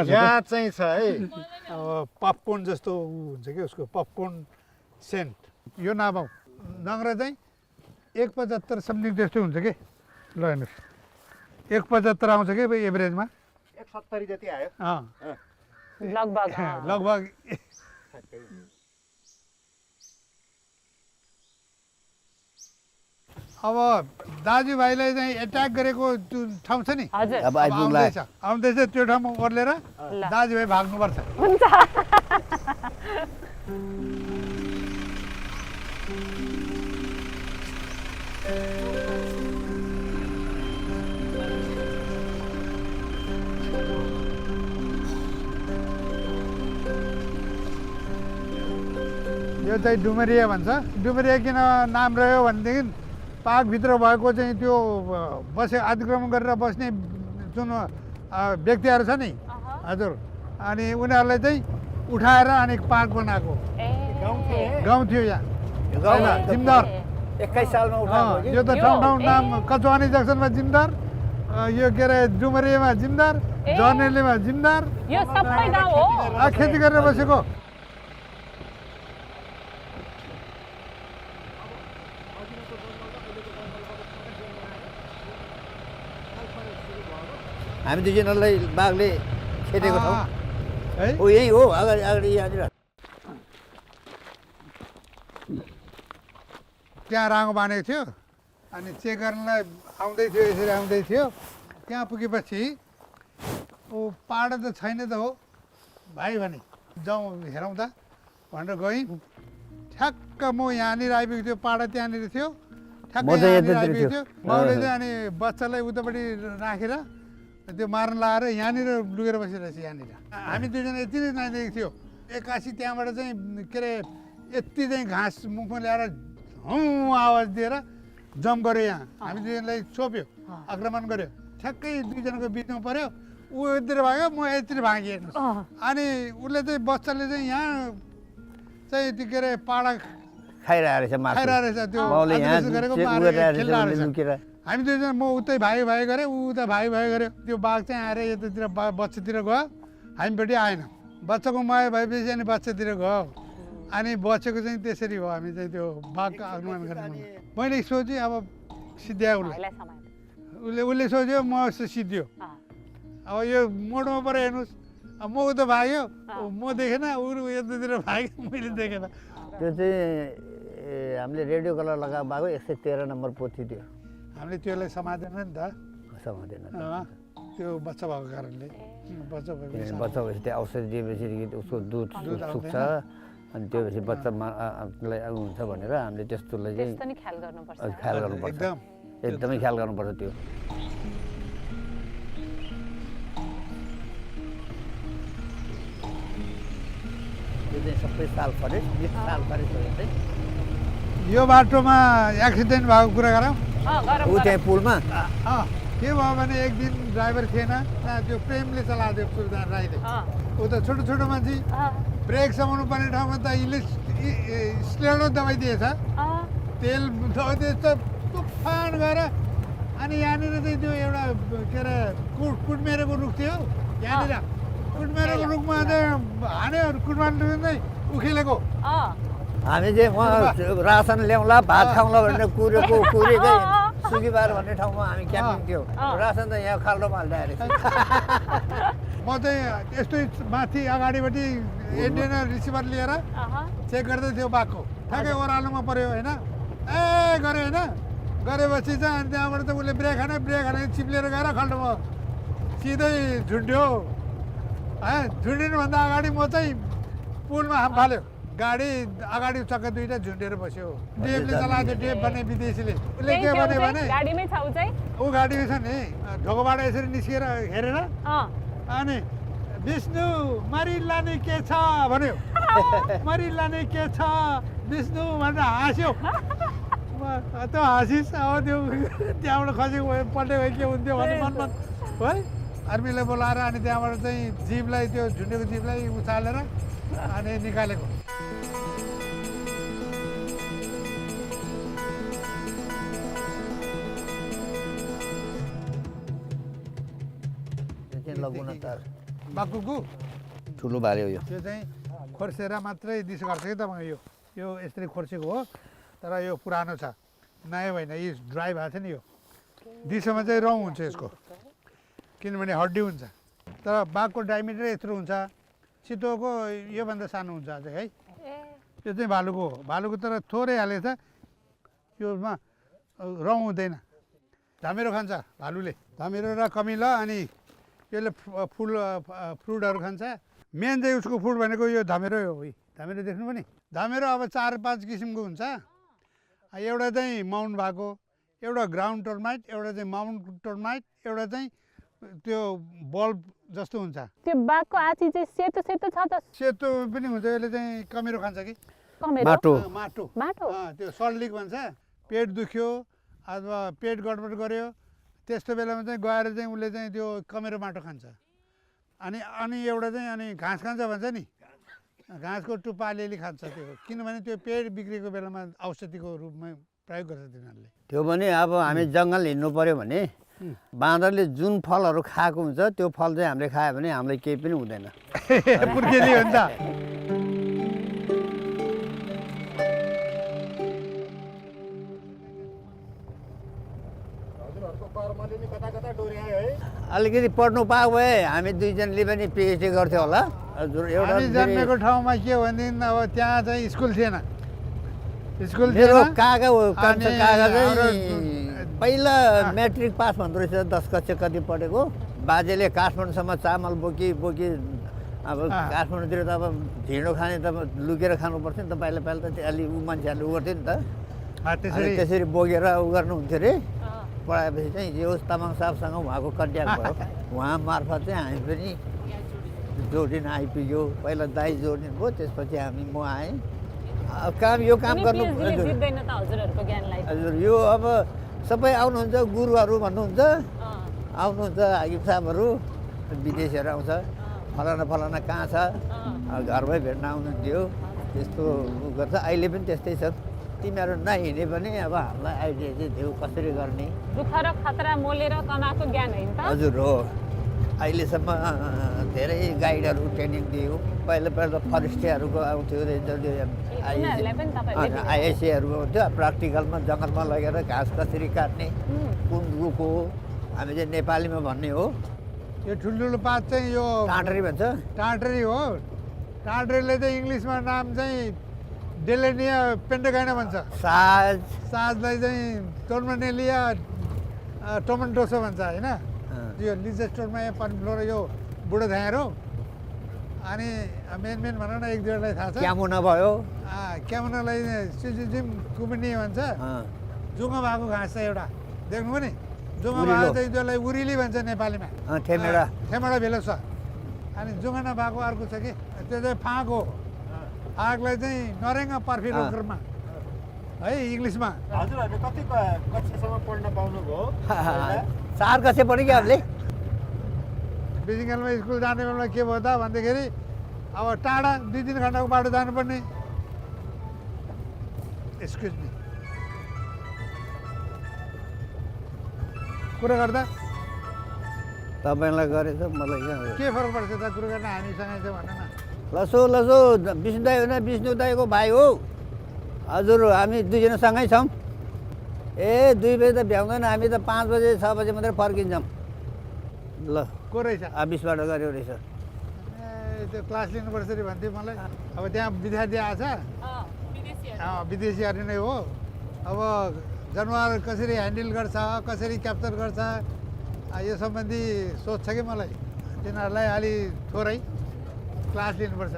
यहाँ चाहिँ छ है अब पपकर्न जस्तो हुन्छ कि उसको पपकर्न सेन्ट यो नपाऊ नङ्ग्रा चाहिँ 1.75 समथिङ त्यस्तो हुन्छ कि ल हेर्नुहोस् 1.75 आउँछ कि एभरेजमा 170 जति आयो लगभग लगभग अब दाजुभाइलाई चाहिँ एट्याक गरेको त्यो ठाउँ छ नि हजुर अब आइपुग्ला आउँदैछ त्यो ठाउँमा ओर्लेर दाजुभाइ भाग्नुपर्छ हुन्छ यो चाहिँ डुमरिया भन्छ डुमरिया किन नाम रह्यो भनेदेखि पार्कभित्र भएको चाहिँ त्यो अतिक्रमण गरेर बस्ने जुन व्यक्तिहरू छ नि हजुर अनि उनीहरूलाई चाहिँ उठाएर अनि पार्क बनाएको गाउँ थियो यहाँ जिमदार 21 सालमा उठाएको यो त ठाउँ ठाउँ नाम कचवानी जक्सनमा जिमदार यो के अरे डुमरियामा जिमदार जर्नेलीमा जिमदार यो सबै गाउँ हो खेती गरेर बसेको हामी दुईजनालाई बाघले खेदेको ठाउँ है हो यही हो अगाडि अगाडि यहाँनिर त्यहाँ राँगो बाँधेको थियो अनि चेक गर्नलाई आउँदै थियो यसरी आउँदै थियो त्यहाँ पुगेपछि ऊ पाहाड त छैन त हो भाइ भने जाउँ हेरौँ त भनेर गएँ ठ्याक्क म यहाँनिर आइपुगेको थियो पाहाड त्यहाँनिर थियो ठ्याक्क यहाँनिर आइपुगेको थियो बाउले चाहिँ अनि बच्चालाई उतापट्टि राखेर त्यो मार्न लाएर यहाँनिर लुकेर बसिरहेछ यहाँनिर हामी दुईजना यति नै नदेखेको थियो एक्कासी त्यहाँबाट चाहिँ के अरे यति चाहिँ घाँस मुखमा ल्याएर हौँ आवाज दिएर जम्प गऱ्यो यहाँ हामी दुईजनालाई छोप्यो आक्रमण गऱ्यो ठ्याक्कै दुईजनाको बिचमा पऱ्यो ऊ यतिर भाग्यो म यतिर भागेँ हेर्नुहोस् अनि उसले चाहिँ बच्चाले चाहिँ यहाँ चाहिँ त्यो के अरे पाडा खाइरहेको रहेछ खाइरहेको रहेछ त्यो आदिवासी गरेको मारेर खेलिरहेको रहेछ हामी दुईजना म उतै भाइ भाइ गरेँ ऊ उता भाइ भाइ गऱ्यो त्यो बाघ चाहिँ आएर यतातिर बच्चातिर गयो हामीपट्टि आएन बच्चाको माया भएपछि अनि बच्चातिर गयो अनि बचेको चाहिँ त्यसरी हो हामी चाहिँ त्यो बाघको आगमन गरेर मैले सोचेँ अब सिद्ध्या उसले सोच्यो म सिद्धियो अब यो मोडमा पऱ्यो हेर्नुहोस् अब म उता भाग्यो म देखेन ऊ यतातिर भाग्यो मैले देखेन त्यो चाहिँ हामीले रेडियो कलर लगाएको भएको 113 नम्बर पोथी थियो हामीले त्यसलाई समातेन नि त समातेन त्यो बच्चा भएको कारणले बच्चा भएको बच्चा भएपछि त्यो औषधि दिएपछि उसको दुध सुक्छ अनि त्यो भएपछि बच्चालाई हुन्छ भनेर हामीले त्यस्तोलाई चाहिँ ख्याल गर्नुपर्छ एकदमै ख्याल गर्नुपर्छ त्यो चाहिँ सबै साल फरेस्ट साल फरेस्ट चाहिँ यो बाटोमा एक्सिडेन्ट भएको कुरा गरौँ ऊ त्यहाँ पुलमा के भयो भने एक दिन ड्राइभर थिएन त्यो प्रेमले चलाएको थियो सुरदार राईले ऊ त छोटो छोटो मान्छे ब्रेक समाउनु पर्ने ठाउँमा त स्लेडो दबाइदिएछ तेल दबाइदिएछ तुफान गएर अनि यहाँनिर चाहिँ त्यो एउटा के अरे कुटमेरेको रुख थियो यहाँनिर कुटमेरेको रुखमा चाहिँ हान्यो कुटमार्नु चाहिँ उखेलेको हामी चाहिँ उहाँ रासन ल्याउँला भात खाउँला भनेर कुरेकै सुकीबार भन्ने ठाउँमा हामी क्याम्पिङ थियो रासन त यहाँ खाल्डोमा हाल्दै म चाहिँ यस्तै माथि अगाडिपट्टि एन्टेना रिसिभर लिएर चेक गर्दै थियो बाघको ठ्याक्कै ओह्रालोमा पऱ्यो होइन ए गऱ्यो होइन गरेपछि चाहिँ अनि त्यहाँबाट त उसले ब्रेक हाने चिप्लेर गएर खाल्डोमा सिधै झुन्ड्यो झुन्डिनुभन्दा अगाडि म चाहिँ पुलमा हाम फाल्यो गाडी अगाडि चक्का दुईटा झुन्डेर बस्यो डेपले चलाएको डेप भने विदेशीले उसले के भन्यो भने ऊ गाडीमै छ नि ढोकोबाट यसरी निस्किएर हेरेर अनि विष्णु मरिलाने के छ भन्यो मरिलाने के छ विष्णु भनेर हाँस्यो त हाँसिस् अब त्यो त्यहाँबाट खसेको भए पल्टे भए के हुन्थ्यो भने मनमा है आर्मीलाई बोलाएर अनि त्यहाँबाट चाहिँ जीवलाई त्यो झुन्डेको जीवलाई उचालेर अनि निकालेको बाकुकु ठुलो बाल्यो यो त्यो चाहिँ खोर्सेर मात्रै दिस गर्छ कि तपाईँको यो यसरी खोर्सेको हो तर यो पुरानो छ नयाँ होइन यी ड्राई भएको छ नि यो दिसोमा चाहिँ रौँ हुन्छ यसको किनभने हड्डी हुन्छ तर बाघको डायमिटर यत्रो हुन्छ चितोको योभन्दा सानो हुन्छ अझै है यो चाहिँ भालुको हो भालुको तर थोरै हालेको छ योमा रौँ हुँदैन धामेरो खान्छ भालुले धामेरो र कमिला अनि यसले फ्रुटहरू खान्छ मेन चाहिँ उसको फुड भनेको यो धामेरो हो धामेरो देख्नु पनि धामेरो अब 4-5 किसिमको हुन्छ एउटा चाहिँ माउन्ट भएको एउटा ग्राउन्ड टर्माइट एउटा चाहिँ माउन्ट टर्माइट एउटा चाहिँ त्यो बल्ब जस्तो हुन्छ त्यो बाघको आँची चाहिँ सेतो सेतो छ त सेतो पनि हुन्छ यसले चाहिँ कमेरो खान्छ कि माटो माटो माटो त्यो सल्लिक भन्छ पेट दुख्यो अथवा पेट गडबड गर्यो त्यस्तो बेलामा चाहिँ गएर चाहिँ उसले चाहिँ त्यो कमेरो माटो खान्छ अनि एउटा चाहिँ अनि घाँस खान्छ भन्छ नि घाँसको टुप्पा अलिअलि खान्छ त्यो किनभने त्यो पेट बिग्रेको बेलामा औषधिको रूपमा प्रयोग गर्छ तिनीहरूले त्यो पनि अब हामी जङ्गल हिँड्नु पर्यो भने बाँदरले जुन फलहरू खाएको हुन्छ त्यो फल चाहिँ हामीले खायो भने हामीलाई केही पनि हुँदैन पुर्खेली हुन्छ अलिकति पढ्नु पाएको भए हामी दुईजनाले पनि पिएचडी गर्थ्यौँ होला हजुर एउटा हामी जन्मेको ठाउँमा के भनेदेखि अब त्यहाँ चाहिँ स्कुल थिएन स्कुल मेरो थिएन काका हो अनि काका चाहिँ हाम्रो- पहिला म्याट्रिक पास भन्दो रहेछ 10 कक्षा कति पढेको बाजेले काठमाडौँसम्म चामल बोकी अब काठमाडौँतिर त अब ढिँडो खाने त लुकेर खानुपर्छ नि त पहिला त अलि ऊ मान्छेहरूले उ गर्थ्यो नि त त्यसरी त्यसरी बोकेर उ गर्नुहुन्थ्यो अरे पढाएपछि चाहिँ यो तामाङ साहबसँग उहाँको कन्ट्याक्ट भयो उहाँ मार्फत चाहिँ हामी पनि जोडिन आइपुग्यो पहिला दाइ जोडिनु भयो त्यसपछि म आएँ यो काम गर्नु हजुर यो अब सबै आउनुहुन्छ गुरुहरू भन्नुहुन्छ आउनुहुन्छ हाकिम साहबहरू विदेशीहरू आउँछ फलाना फलाना कहाँ छ घरमै भेट्न आउनुहुन्थ्यो त्यस्तो गर्छ अहिले पनि त्यस्तै छ तिमीहरू नहिँडे पनि अब हामीलाई आइडिया चाहिँ थियो कसरी गर्ने दुःख र खतरा मोलेर कमाएको ज्ञान होइन त हजुर हो अहिलेसम्म धेरै गाइडहरू ट्रेनिङ दियो पहिला पहिला फरेस्टहरूको आउँथ्यो आइएससीहरू आउँथ्यो प्र्याक्टिकलमा जङ्गलमा लगेर घाँस कसरी काट्ने कुन रुख हो हामी चाहिँ नेपालीमा भन्ने हो यो ठुल्ठुलो पात चाहिँ यो टाँटरी भन्छ टाँटरी हो टाँटरीले चाहिँ इङ्ग्लिसमा नाम चाहिँ डेलेनिया पेन्टागाइना भन्छ साजलाई चाहिँ टोर्मनेलिया टोमेन्टोसो भन्छ होइन यो लिजेस्टोरमा यहाँ पर्नफ्लोर यो बुढो धाएर अनि मेन भनौँ न एक दुईवटालाई थाहा छ क्यामुना भयो क्यामुनालाई सिजिजिम कुमिनी भन्छ जुङ्गा भएको घाँस छ एउटा देख्नु पनि जुङ्गा भएको चाहिँ त्यसलाई उरिली भन्छ नेपालीमा थेमेडा भेलो छ अनि जुङ्गा नभएको अर्को छ कि त्यो चाहिँ फाँक हो फाँकलाई चाहिँ नरेङ्गा पर्फिलोकरमा है इङ्ग्लिसमा हजुरहरूले कति कक्षासम्म पढ्न पाउनुभयो 4 कक्षा पढ्यो कि हामीले बिजिङलमा स्कुल जाने बेलामा के भयो त भन्दाखेरि अब टाढा 2-3 घन्टाको बाटो जानुपर्ने एक्सक्युज मी कुरा गर्दा तपाईँलाई गरेछ मलाई के फरक पर्छ त कुरा गर्न हामीसँग चाहिँ भन न लसो विष्णु दाई होइन विष्णु दाईको भाइ हो हजुर हामी दुईजना सँगै छौँ 2 बजे त भ्याउँदैन हामी त 5 बजे 6 बजे मात्रै फर्किन्छौँ ल को रहेछ अफिसबाट गऱ्यो रहेछ त्यो क्लास लिनुपर्छ अरे भन्थ्यो मलाई अब त्यहाँ विद्यार्थी आएछ विदेशीहरू नै हो अब जनावर कसरी ह्यान्डल गर्छ कसरी क्याप्चर गर्छ यो सम्बन्धी सोध्छ कि मलाई तिनीहरूलाई अलि थोरै क्लास लिनुपर्छ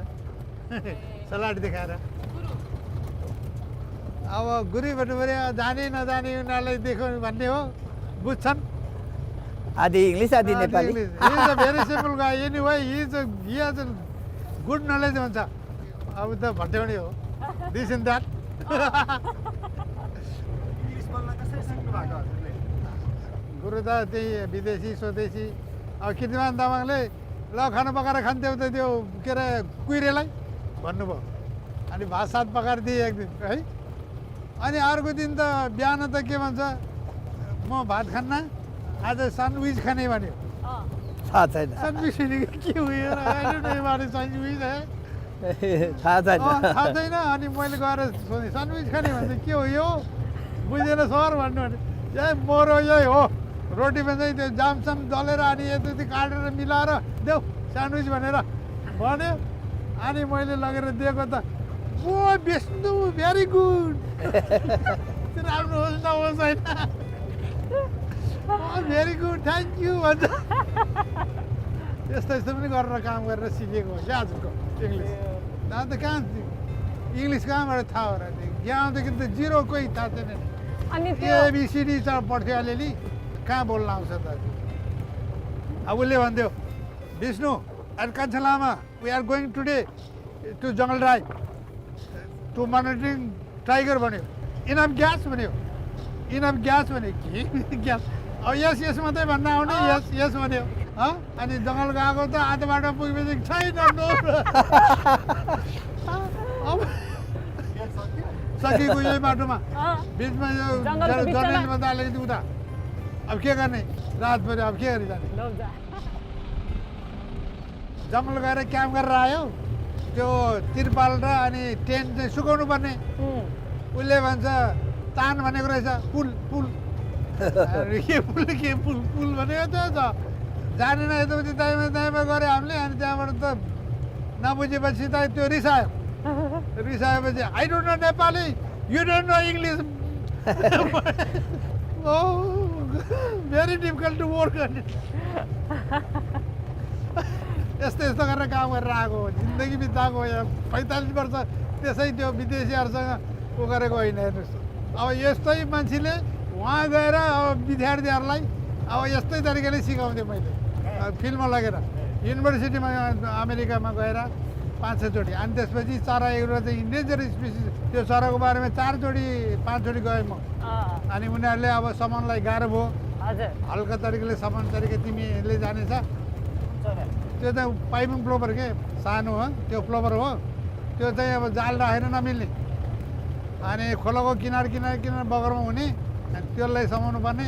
सलाड देखाएर अब गुरु भन्नु पऱ्यो जाने नजाने उनीहरूलाई देखो भन्ने हो बुझ्छन् आधी इङ्ग्लिस आधी नेपाली भेरी सिम्पल गाई anyway he is good knowledge भन्छ अब त भन्ट्याउने हो दिस इन द्याट इङ्ग्लिस बोल्न कसरी सिक्नु भएको हजुरले? गुरु त त्यही विदेशी स्वदेशी अब कीर्तिमान तामाङले ल खाना पकाएर खान्थ्यौ त त्यो के अरे कुहिरेलाई भन्नुभयो अनि भात सात पकाएर दिएँ एक दिन है अनि अर्को दिन त बिहान त के भन्छ म भात खान्न आज स्यान्डविच खाने भन्यो थाहा छैन स्यान्डविच के उयो स्यान्डविच है थाहा छैन थाहा छैन अनि मैले गएर सोधेँ स्यान्डविच खाने भन्छ के हो यो बुझेन सर भन्नु भने यही मोरो यही हो रोटीमा चाहिँ त्यो जामसाम दलेर अनि यति काटेर मिलाएर देऊ स्यान्डविच भनेर भन्यो अनि मैले लगेर दिएको त ओ विष्णु भेरी गुड राम्रो होस् नहोस् होइन भेरी गुड थ्याङ्क यू भन्छ यस्तो यस्तो पनि गरेर काम गरेर सिकेको हो क्या आजको इङ्ग्लिस अन्त कहाँ इङ्ग्लिस कहाँबाट थाहा हो र यहाँदेखि त जिरो कोही थाहा छैन अनि त्यो एबिसिडी पढ्थ्यो अलिअलि कहाँ बोल्न आउँछ त अब उसले भन्थ्यो Vishnu and Kancha Lama we are going today to jungle drive to monitoring tiger भन्यो इनफ ग्यास भन्यो इनफ ग्यास भन्यो के ग्यास अब यस यस मात्रै भन्न आउने यस यस भन्यो अनि जङ्गल गएको त आधा बाटो पुगेपछि छैन अब सकिएको यही बाटोमा बिचमा यो जर्नलिस्टभन्दा अलिकति उता अब के गर्ने रात पऱ्यो अब के गरी जाने जङ्गल गएर क्याम्प गरेर आयो त्यो तिरपाल र अनि टेन्ट चाहिँ सुकाउनु पर्ने उसले भन्छ तान भनेको रहेछ पुल पुल के पुल पुल भनेको त्यो छ जानेन यताउति दाइँमा दाइँमा गऱ्यो हामीले अनि त्यहाँबाट त नबुझेपछि त त्यो रिसायो रिसाएपछि I don't know Nepali you don't know English oh very difficult to work यस्तो यस्तो गरेर काम गरेर आएको हो जिन्दगी बिताएको हो यहाँ 45 वर्ष त्यसै त्यो विदेशीहरूसँग ऊ गरेको होइन हेर्नुहोस् अब यस्तै मान्छेले वहाँ गएर अब विद्यार्थीहरूलाई अब यस्तै तरिकाले सिकाउँथेँ मैले फिल्डमा लगेर युनिभर्सिटीमा अमेरिकामा गएर 5-6 चोटि अनि त्यसपछि चरा एउटा चाहिँ इन्डेन्जर स्पिसिस त्यो चराको बारेमा 4 चोटि 5 चोटि गएँ म अनि उनीहरूले अब सामानलाई गाह्रो भयो हल्का तरिकाले सामान तरिका तिमीले जानेछ त्यो चाहिँ पाइपिङ फ्लोभर के सानो हो त्यो फ्लोभर हो त्यो चाहिँ अब जाल राखेर नमिल्ने अनि खोलाको किनार किनार किनार बगरमा हुने अनि त्यसलाई समाउनु पर्ने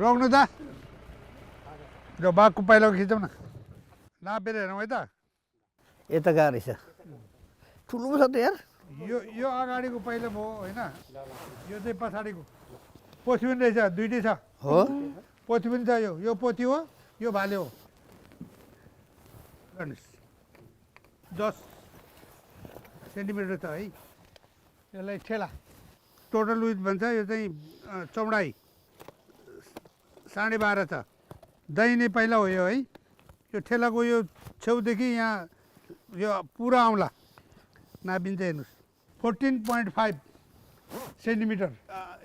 रोक्नु त जो बाघको पाइलाको खिचौँ न नापेर हेरौँ है त यता गएको रहेछ ठुलो पो छ त यार यो अगाडिको पाइला भयो होइन यो चाहिँ पछाडिको पोथी पनि रहेछ दुइटै छ हो पोथी पनि छ यो पोथी हो यो भाले हो हेर्नुहोस् 10 सेन्टिमिटर छ है यसलाई ठेला टोटल विथ भन्छ यो चाहिँ चौडाइ 12.5 छ दाहिने पाइला हो यो है यो ठेलाको यो छेउदेखि यहाँ यो पुरा आउँला नापिन्छ हेर्नुहोस् 14.5 सेन्टिमिटर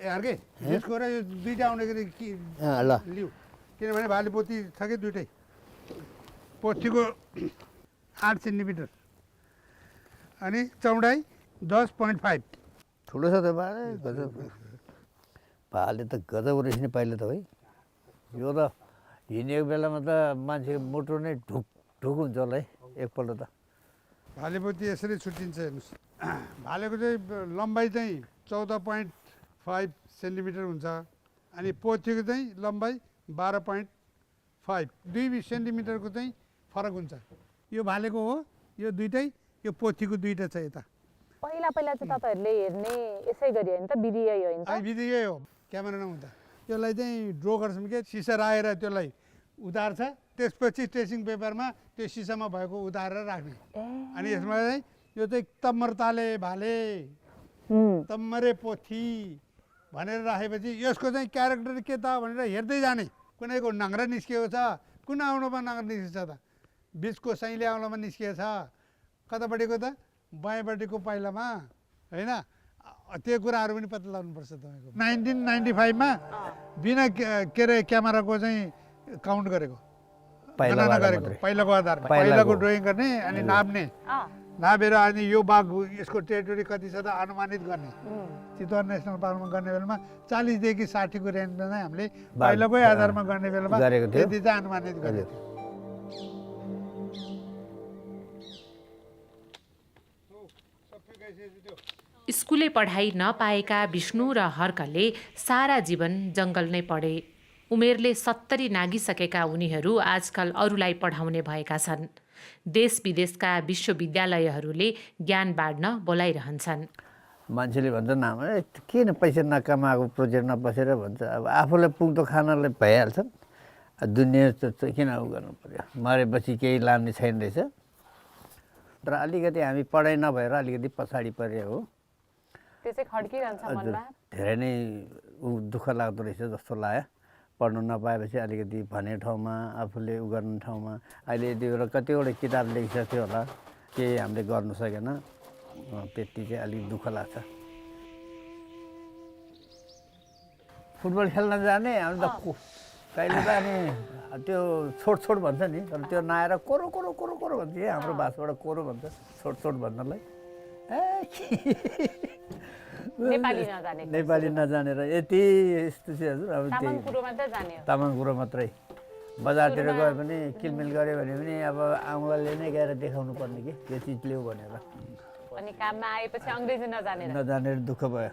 यार के यसको र यो दुइटा आउने गरी ल लिउ किनभने भाले पोथी छ कि दुइटै पोथीको 8 सेन्टिमिटर अनि चौडाइ 10.5 ठुलो छ त भाले गजब भाले त गजब रहेछ नि पहिला त है यो त हिँडेको बेलामा त मान्छेको मुटु नै ढुक ढुक हुन्छ होला है एकपल्ट त भाले पोथी यसरी छुट्टिन्छ हेर्नुहोस् भालेको चाहिँ लम्बाइ चाहिँ 14.5 सेन्टिमिटर हुन्छ अनि पोथीको चाहिँ लम्बाइ 12.5 2 सेन्टिमिटरको चाहिँ फरक हुन्छ यो भालेको हो यो दुइटै यो पोथीको दुइटा छ यता पहिला पहिला चाहिँ तपाईहरुले हेर्ने यसै गरी हैन त विधि यही हो नि त विधि यही हो क्यामेरा नहुँदा त्यसलाई चाहिँ ड्रो गर्छौँ के सिसा राखेर त्यसलाई उतार्छ त्यसपछि ट्रेसिङ पेपरमा त्यो सिसामा भएको उतारेर राख्ने अनि यसमा चाहिँ यो चाहिँ तम्मरताले भाले तम्मरे पोथी भनेर राखेपछि यसको चाहिँ क्यारेक्टर के त भनेर हेर्दै जाने कुनैको नङ्ग्रा निस्किएको छ कुन औँलोमा नङ्ग्रा निस्केको छ त बिचको साइले औँलोमा निस्किएको छ कतापट्टिको त बायाँपट्टिको पाइलामा होइन त्यो कुराहरू पनि पत्ता लगाउनुपर्छ तपाईँको 1995 मा बिना के अरे क्यामेराको चाहिँ काउन्ट गरेको पहिलाको गणना आधार गरेको मात्रै। पहिलाको आधारमा पहिलाको। पहिलाको ड्रइङ गर्ने अनि नाप्ने अँ, नापेर अनि यो बाघ यसको टेरिटोरी कति छ त अनुमानित गर्ने चितवन नेसनल पार्कमा गर्ने बेलामा 40 देखि 60 को रेन्जमा चाहिँ हामीले पहिलाकै आधारमा गर्ने बेलामा गरेको थियो। त्यति चाहिँ अनुमानित गरेको थियो। स्कुले पढाइ नपाएका विष्णु र हर्कले सारा जीवन जङ्गल नै पढे। उमेरले 70 नागिसकेका उनीहरू आजकल अरूलाई पढाउने भएका छन्। देश विदेशका विश्वविद्यालयहरूले ज्ञान बाँड्न बोलाइरहन्छन्। मान्छेले भन्छ नाम किन पैसा नकमाएको प्रोजेक्ट नबसेर भन्छ अब आफूलाई पुग्दो खानालाई भइहाल्छन् दुनियाँ किन उ गर्नु पर्यो मरेपछि केही लाने छैन रहेछ तर अलिकति हामी पढाइ नभएर अलिकति पछाडि परे हो त्यो चाहिँ खड्किरहन्छ मनमा। धेरै नै दुःख लाग्दो रहेछ जस्तो लाग्यो पढ्नु नपाएपछि अलिकति भन्ने ठाउँमा आफूले उ गर्ने ठाउँमा अहिले यति बेला कतिवटा किताब लेखिसक्यो थियो होला केही हामीले गर्नु सकेन त्यति चाहिँ अलिक दुःख लाग्छ। फुटबल खेल्न जाने हामी त कहिले त अनि त्यो छोट भन्छ नि तर त्यो नआएर कोरो कोरो कोरो कोरो भन्छ हाम्रो भाषाबाट कोरो भन्छ छोट भन्नलाई नेपाली नजानेर यति यस्तो चाहिँ हजुर अब तामाङ कुरो मात्रै बजारतिर गयो भने किलमिल गऱ्यो भने पनि अब आउँलाले नै गएर देखाउनु पर्ने कि यो चिज ल्याऊ भनेर अनि काममा आएपछि अङ्ग्रेजी नजानेर दुःख भयो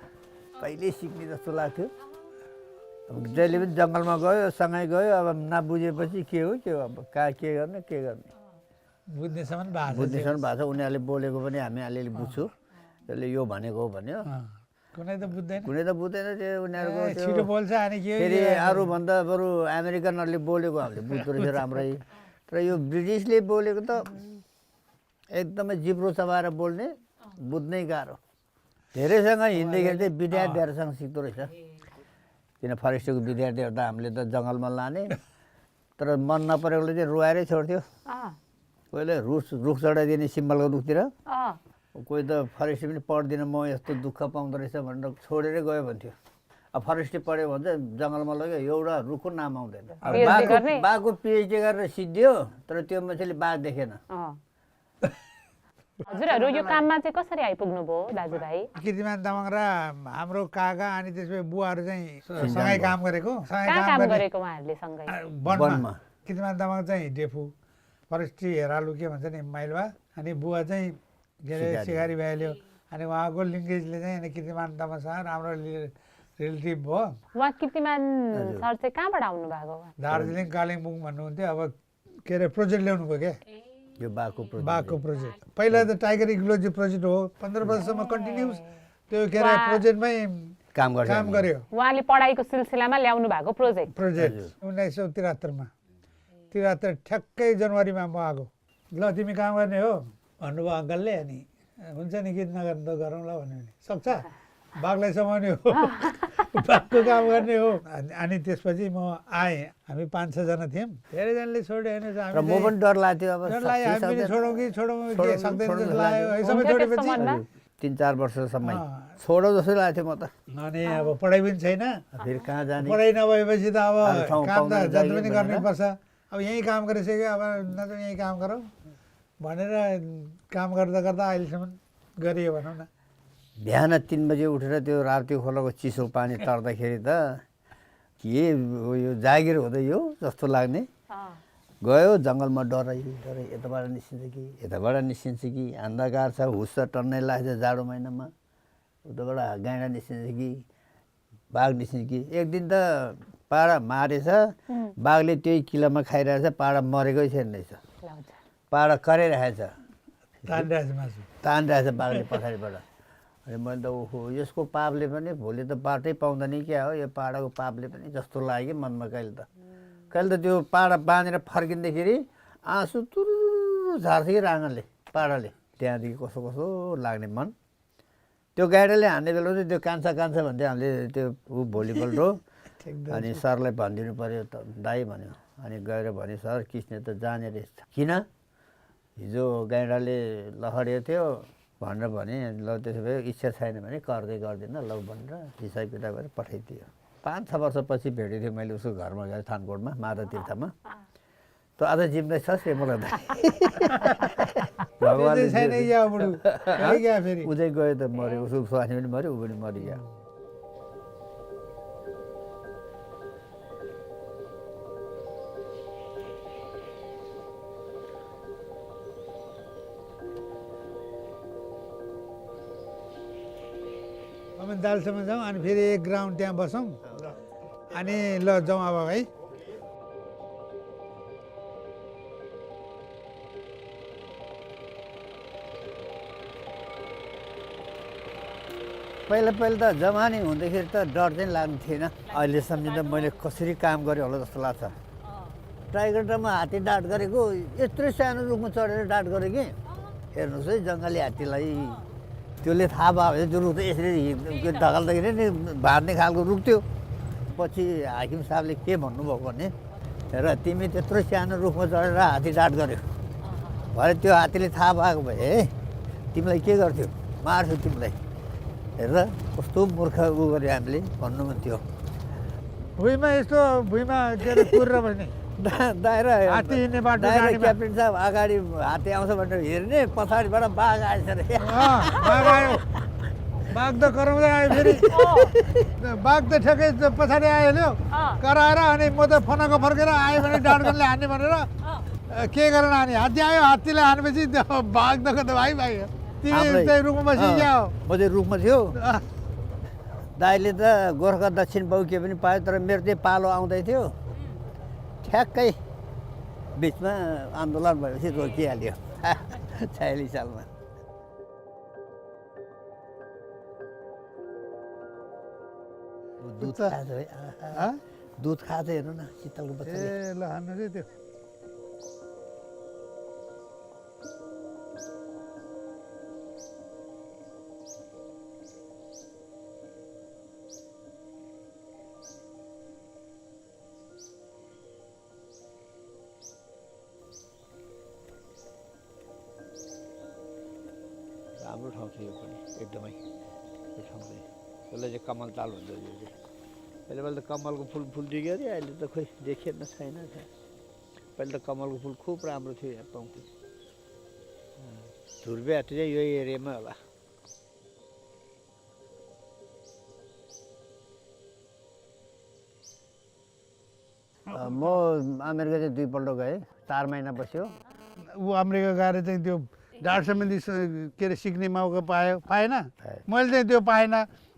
कहिले सिक्ने जस्तो लाग्थ्यो अब जहिले पनि जङ्गलमा गयो सँगै गयो अब नबुझेपछि के हो अब कहाँ के गर्ने बुझ्नेसम्म भाषा उनीहरूले बोलेको पनि हामी अलिअलि बुझ्छौँ त्यसले यो भनेको हो भन्यो कुनै त बुझ्दैन त्यो उनीहरूको छिटो बोल्छ अनि के फेरि अरूभन्दा बरु अमेरिकनहरूले बोलेको हामीले बुझ्दो रहेछ राम्रै तर यो ब्रिटिसले बोलेको त एकदमै जिब्रो चबाएर बोल्ने बुझ्नै गाह्रो धेरैसँग हिँड्दाखेरि चाहिँ विद्यार्थीहरूसँग सिक्दो रहेछ किन फरेस्टको विद्यार्थीहरू त हामीले त जङ्गलमा लाने तर मन नपरेकोले चाहिँ रुवाएरै छोड्थ्यो कोहीले रुख चढाइदिने सिम्बलको रुखतिर कोही त फरेस्टले पनि पढ्दिनँ म यस्तो दुःख पाउँदो रहेछ भनेर छोडेरै गयो भन्थ्यो अब फरेस्टले पढ्यो भने चाहिँ जङ्गलमा लग्यो एउटा रुखको नाम आउँदैन बाघको पिएचडी गरेर सिद्धियो तर त्यो मान्छेले बाघ देखेन। हजुरहरू यो काममा चाहिँ कसरी आइपुग्नु भयो दाजुभाइ? कीर्तिमान तामाङ र हाम्रो काका अनि त्यसपछि बुवाहरू चाहिँ सँगै काम गरेको वनमा। कीर्तिमान तामाङ चाहिँ डेफु फरेस्ट्री हेरालु के भन्छ नि माइलवा अनि बुवा चाहिँ के अरे सिकारी भइहाल्यो अनि उहाँको लिङ्गेजले चाहिँ अनि कीर्तिमान तामाङसँग राम्रो रिलेटिभ भयो। उहाँ कीर्तिमान सर चाहिँ कहाँबाट आउनु भएको? दार्जिलिङ कालिम्पोङ भन्नुहुन्थ्यो अब के अरे प्रोजेक्ट ल्याउनु भयो क्या यो बाघको प्रोजेक्ट पहिला त टाइगर इकोलोजी प्रोजेक्ट हो 15 वर्षसम्म कन्टिन्युस त्यो के अरे प्रोजेक्टमै काम गर्यो। उहाँले पढाइको सिलसिलामा ल्याउनु भएको प्रोजेक्ट 1973 मा 73 ठ्याक्कै जनवरीमा म आएको ल तिमी काम गर्ने हो भन्नुभयो अङ्कलले अनि हुन्छ नि किन नगर्नु त गरौँला भन्यो भने सक्छ बाघलाई समाउने हो बाघको काम गर्ने हो अनि त्यसपछि म आएँ हामी 5-6 जना थियौँ धेरैजनाले छोड्यो होइन म पनि डर लाग्थ्यो अब हामी पनि छोडौँ कि के सक्दैन जस्तो लाग्यो सबै छोडेपछि 3-4 वर्षसम्म छोडो जस्तो लाग्थ्यो म त अनि अब पढाइ पनि छैन फेरि कहाँ जाने पढाइ नभएपछि त अब काम त जति पनि गर्नुपर्छ अब यहीँ काम गरिसक्यो अब न त यहीँ काम गरौँ भनेर काम गर्दा अहिलेसम्म गरियो भनौँ न। बिहान 3 बजे उठेर त्यो राप्ती खोलाको चिसो पानी तर्दाखेरि त के यो जागिर हुँदै हो जस्तो लाग्ने गयो जङ्गलमा डराइ यताबाट निस्किन्छ कि अन्धकार छ हुस्स टन्नै लाग्छ जाडो महिनामा उताबाट गाँडा निस्किन्छ कि बाघ निस्किन्छ कि एक दिन त पाडा मारेछ बाघले त्यही किलामा खाइरहेछ पाडा मरेकै छैन रहेछ पाडा कराइरहेछ तानिरहेछ बाघले पछाडिबाट अनि मैले त ओहो यसको पापले पनि भोलि त बाटै पाउँदैन क्या हो यो पाडाको पापले पनि जस्तो लाग्यो मनमा कहिले त त्यो पाडा बाँधेर फर्किँदाखेरि आँसु तुरु झार्छ कि राँगरले पाडाले त्यहाँदेखि कसो लाग्ने मन त्यो गाडीले हान्ने बेला चाहिँ त्यो कान्छा भन्थ्यो हामीले त्यो भोलिपल्ट हो अनि सरलाई भनिदिनु पऱ्यो त दाइ भन्यो अनि गएर भन्यो सर किस्ने त जाने रहेछ किन हिजो गाइडाले लखडिएको थियो भनेर भने ल त्यसो भए इच्छा छैन भने गर्दै गर्दैन ल भनेर हिसाब किताब गरेर पठाइदियो। 5-6 वर्षपछि भेटेको थियो मैले उसको घरमा गएर थानकोटमा माता तीर्थमा त आज जिम्दै छ मलाई त भगवानले छैन या बुढु कहिले गयो फेरि उ चाहिँ गयो त मऱ्यो उसको स्वास्नी पनि मऱ्यो ऊ पनि मरिगयो अब दालसम्म जाउँ अनि फेरि एक ग्राउन्ड त्यहाँ बसौँ अनि ल जाउँ अब है पहिला पहिला त जमानी हुँदाखेरि त डर चाहिँ लाग्ने थिएन अहिले सम्झिँदा मैले कसरी काम गरेँ होला जस्तो लाग्छ टाइगर ड्राममा हात्ती डाँट गरेको यत्रो सानो रुखमा चढेर डाँट गरेँ कि हेर्नुहोस् है जङ्गली हात्तीलाई त्यसले थाहा भयो त्यो रुख त यसरी ढकाल्दाखेरि नि भाँच्ने खालको रुख थियो पछि हाकिम साहबले के भन्नुभयो भने र तिमी त्यत्रो सानो रुखमा चढेर हात्ती डाँट गर्यो भरे त्यो हात्तीले थाहा भएको भए तिमीलाई के गर्थ्यो मार्छु तिमीलाई हेर कस्तो मूर्ख उ गऱ्यो हामीले भन्नु मन थियो भुइँमा यस्तो भुइँमा के अरे कुरेर बस्ने दाइरा हात्ती हिँड्ने बाटो दाइरा जाने क्याप्टेन साहब अगाडि हात्ती आउँछ भनेर हेर्ने पछाडिबाट बाघ आएछ अरे बाघ आयो बाघ त कराउँदै आयो फेरि बाघ त ठ्याक्कै पछाडि आइहाल्यो कराएर अनि म त फनाको फर्केर आयो भने डाँडगनले हान्ने भनेर के गरेर हाने हात्ती आयो हात्तीले हानेपछि बाघ त भाइ भाइ तिमी त्यही रुखमा बसिया हो म चाहिँ रुखमा थियो दाइले त गोर्खा दक्षिण बाउ के पनि पायो तर मेरो चाहिँ पालो आउँदै थियो ठ्याक्कै बिचमा आन्दोलन भएपछि रोकिहाल्यो 46 सालमा दुध खान्छ है दुध खान्छ हेर्नु न शीतलको बच्चा ए ल हान्नु चाहिँ त्यो राम्रो ठाउँ छ यो पनि एकदमै यो ठाउँ चाहिँ यसलाई चाहिँ कमल ताल भन्छ यो चाहिँ अहिले पहिला त कमलको फुल फुलिदियो अरे अहिले त खोइ देखिएन छैन पहिला त कमलको फुल खुब राम्रो थियो यहाँ पाउँथ्यो धुर्बेहाटी चाहिँ यो एरियामा होला म अमेरिका चाहिँ 2 पल्ट गएँ 4 महिना बस्यो ऊ अमेरिका गएर चाहिँ त्यो डाँट सम्बन्धी के अरे सिक्ने मौका पाएन मैले चाहिँ त्यो पाएन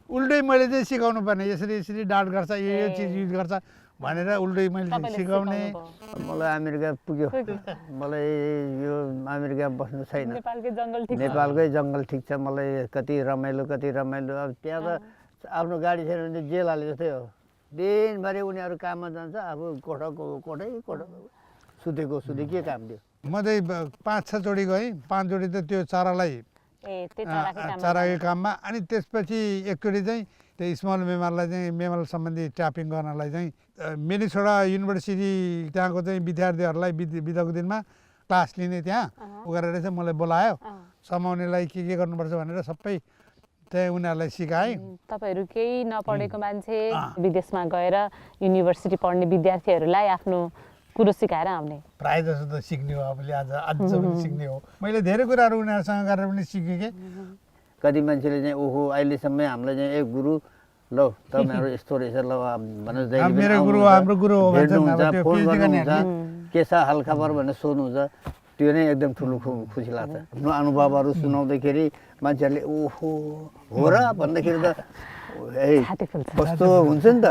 उल्टै मैले चाहिँ सिकाउनु पर्ने यसरी यसरी डाँट गर्छ यो चिज युज गर्छ भनेर उल्टै मैले सिकाउने मलाई अमेरिका पुग्यो मलाई यो अमेरिका बस्नु छैन नेपालकै जङ्गल ठिक छ मलाई कति रमाइलो अब त्यहाँ त आफ्नो गाडी छैन भने जेल हाले जस्तै हो दिनभरि उनीहरू काममा जान्छ अब कोठै सुतेको के काम दियो म चाहिँ 5-6 जोडी गएँ 5 जोडी त त्यो चरालाई चराको काममा अनि त्यसपछि एकचोटि चाहिँ त्यो स्मल मेमललाई चाहिँ मेमल सम्बन्धी ट्यापिङ गर्नलाई चाहिँ मिनेसोटा युनिभर्सिटी त्यहाँको चाहिँ विद्यार्थीहरूलाई बिदाको दिनमा क्लास लिने त्यहाँ उ गरेर चाहिँ मलाई बोलायो समाउनेलाई के गर्नुपर्छ भनेर सबै त्यही उनीहरूलाई सिकाएँ तपाईँहरू केही नपढेको मान्छे विदेशमा गएर युनिभर्सिटी पढ्ने विद्यार्थीहरूलाई आफ्नो कुरो सिकाएर आउने प्रायः जस्तो त सिक्ने हो आफूले आज पनि सिक्ने हो मैले धेरै कुराहरू उनीहरूसँग गरेर पनि सिकेँ के कति मान्छेले चाहिँ ओहो अहिलेसम्म हामीलाई चाहिँ एक गुरु ल तपाईँहरू यस्तो रहेछ ल भनेर मेरो गुरु हाम्रो गुरु हो फोन गर्नुहुन्छ के छ हालखबर भनेर सोध्नुहुन्छ त्यो नै एकदम ठुलो खुसी लाग्छ आफ्नो अनुभवहरू सुनाउँदाखेरि मान्छेहरूले ओहो हो र भन्दाखेरि त कस्तो हुन्छ नि त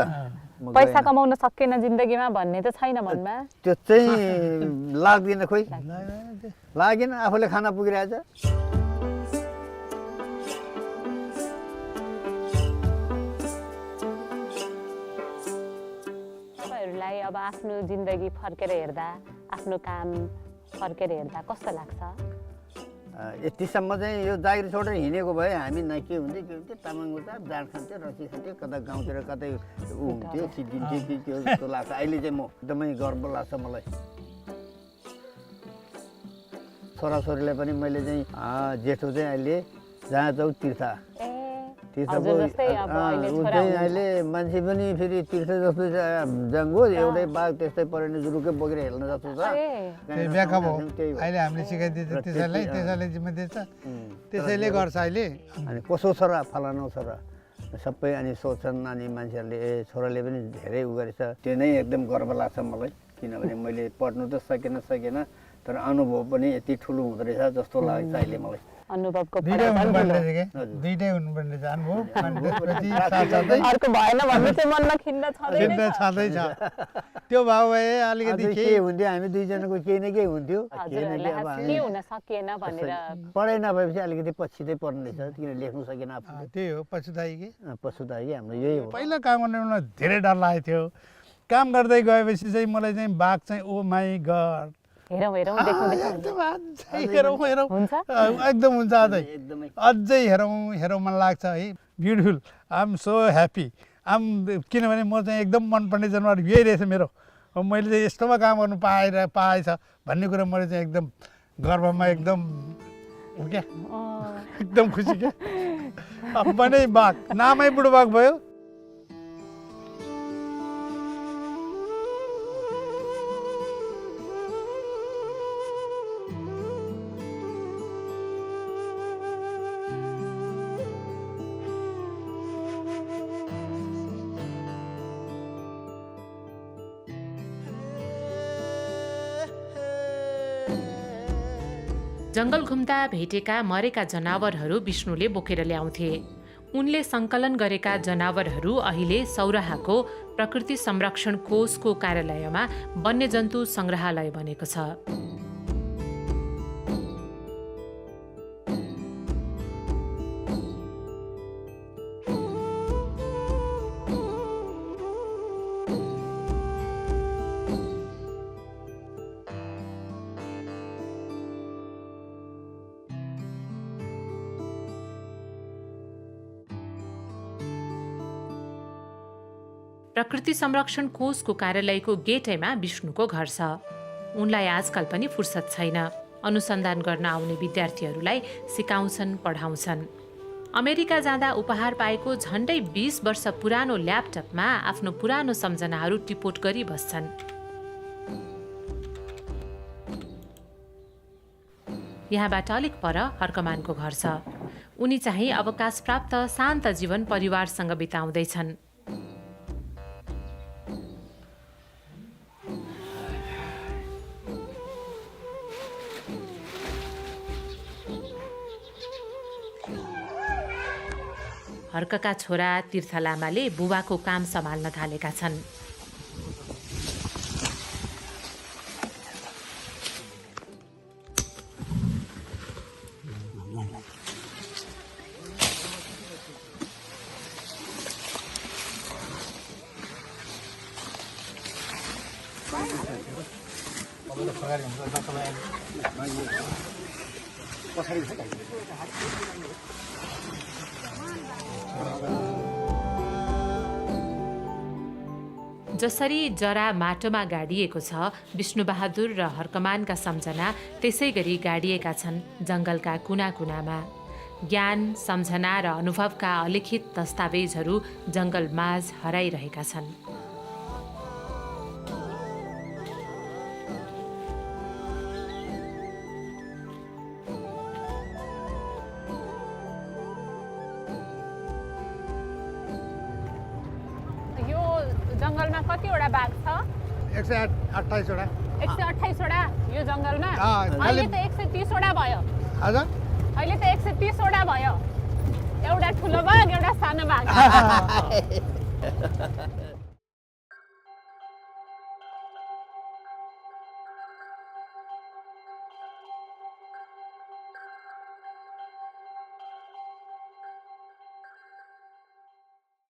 पैसा कमाउन सकेन जिन्दगीमा भन्ने त छैन मनमा त्यो चाहिँ लाग्दैन खोइ लागेन आफूले खाना पुगिरहेछ तपाईँहरूलाई अब आफ्नो जिन्दगी फर्केर हेर्दा आफ्नो काम फर्केर हेर्दा कस्तो लाग्छ यतिसम्म चाहिँ यो जागिर छोडेर हिँडेको भए हामी न के हुन्थ्यो तामाङ उता जाँड खान्थ्यो रसी खान्थ्यो कता गाउँतिर कतै ऊ हुन्थ्यो सिद्धिन्थ्यो कि के जस्तो लाग्छ अहिले चाहिँ म एकदमै गर्व लाग्छ मलाई छोराछोरीलाई पनि मैले चाहिँ जेठो चाहिँ अहिले जहाँ जाउँ हजुर जस्तै अब अहिले छोरा अहिले मान्छे पनि फेरि तीर्थ जस्तो जङ्गो एउटै बाघ त्यस्तै परेन जुरुकै बोकेर हेल्न जस्तो छ त्यही ब्याकअप हो अहिले हामीले सिकाइदिन्छ त्यसैले जिम्मा दिन्छ त्यसैले गर्छ अहिले अनि कसो छ र फलानु छ र सबै अनि सोच्छन् अनि मान्छेहरूले ए छोराले पनि धेरै उ गरेछ त्यो नै एकदम गर्व लाग्छ मलाई किनभने मैले पढ्नु त सकेन तर अनुभव पनि यति ठुलो हुँदो रहेछ जस्तो लाग्छ अहिले मलाई अनुभवको दुईटै हुनुपर्ने अनुभव अर्को भएन भन्ने चाहिँ मनमा खिन्न छँदैछ त्यो भाव भए अलिकति के हुन्थ्यो हामी दुईजनाको केही न केही हुन्थ्यो के हुन सकिएन भनेर पढाइ नभएपछि अलिकति पछितै पर्ने रहेछ किन लेख्नु सकेन त्यही हो पछुताइ कि हाम्रो यही हो पहिला काम गर्ने बेला धेरै डर लागेको थियो काम गर्दै गएपछि चाहिँ मलाई चाहिँ बाघ चाहिँ ओ माई गड हेरौँ एकदम हुन्छ अझै हेरौँ मन लाग्छ है beautiful I am so happy किनभने म चाहिँ एकदम मनपर्ने जनावर यही रहेछ मेरो मैले चाहिँ यस्तोमा काम गर्नु पाएछ भन्ने कुरा मैले चाहिँ एकदम गर्वमा एकदम क्या एकदम खुसी क्या पनि बाघ नामै बुढो बाघ भयो जङ्गल घुम्दा भेटेका मरेका जनावरहरू विष्णुले बोकेर ल्याउँथे। उनले सङ्कलन गरेका जनावरहरू अहिले सौराहाको प्रकृति संरक्षण कोषको कार्यालयमा वन्यजन्तु सङ्ग्रहालय बनेको छ। प्रकृति संरक्षण कोषको कार्यालयको गेटैमा विष्णुको घर छ। उनलाई आजकल पनि फुर्सद छैन। अनुसन्धान गर्न आउने विद्यार्थीहरूलाई सिकाउँछन्, पढाउँछन्। अमेरिका जाँदा उपहार पाएको झन्डै 20 वर्ष पुरानो ल्यापटपमा आफ्नो पुरानो सम्झनाहरू टिपोट गरी बस्छन्। यहाँबाट अलिक पर हर्कमानको घर छ। उनी चाहिँ अवकाश प्राप्त शान्त जीवन परिवारसँग बिताउँदैछन्। हर्कका छोरा तीर्थ लामाले बुबाको काम सम्हाल्न थालेका छन्। जसरी जरा माटोमा गाडिएको छ, विष्णुबहादुर र हर्कमानका सम्झना त्यसै गरी गाडिएका छन् जङ्गलका कुना कुनामा। ज्ञान, सम्झना र अनुभवका अलिखित दस्तावेजहरू जङ्गल माझ हराइरहेका छन्। जङ्गलमा कतिवटा बाघ छ? 128 वटा। 128 वटा यो जङ्गलमा? अहिले त 130 वटा भयो। हजुर, अहिले त 130 वटा भयो। एउटा ठुलो बाघ, एउटा सानो बाघ।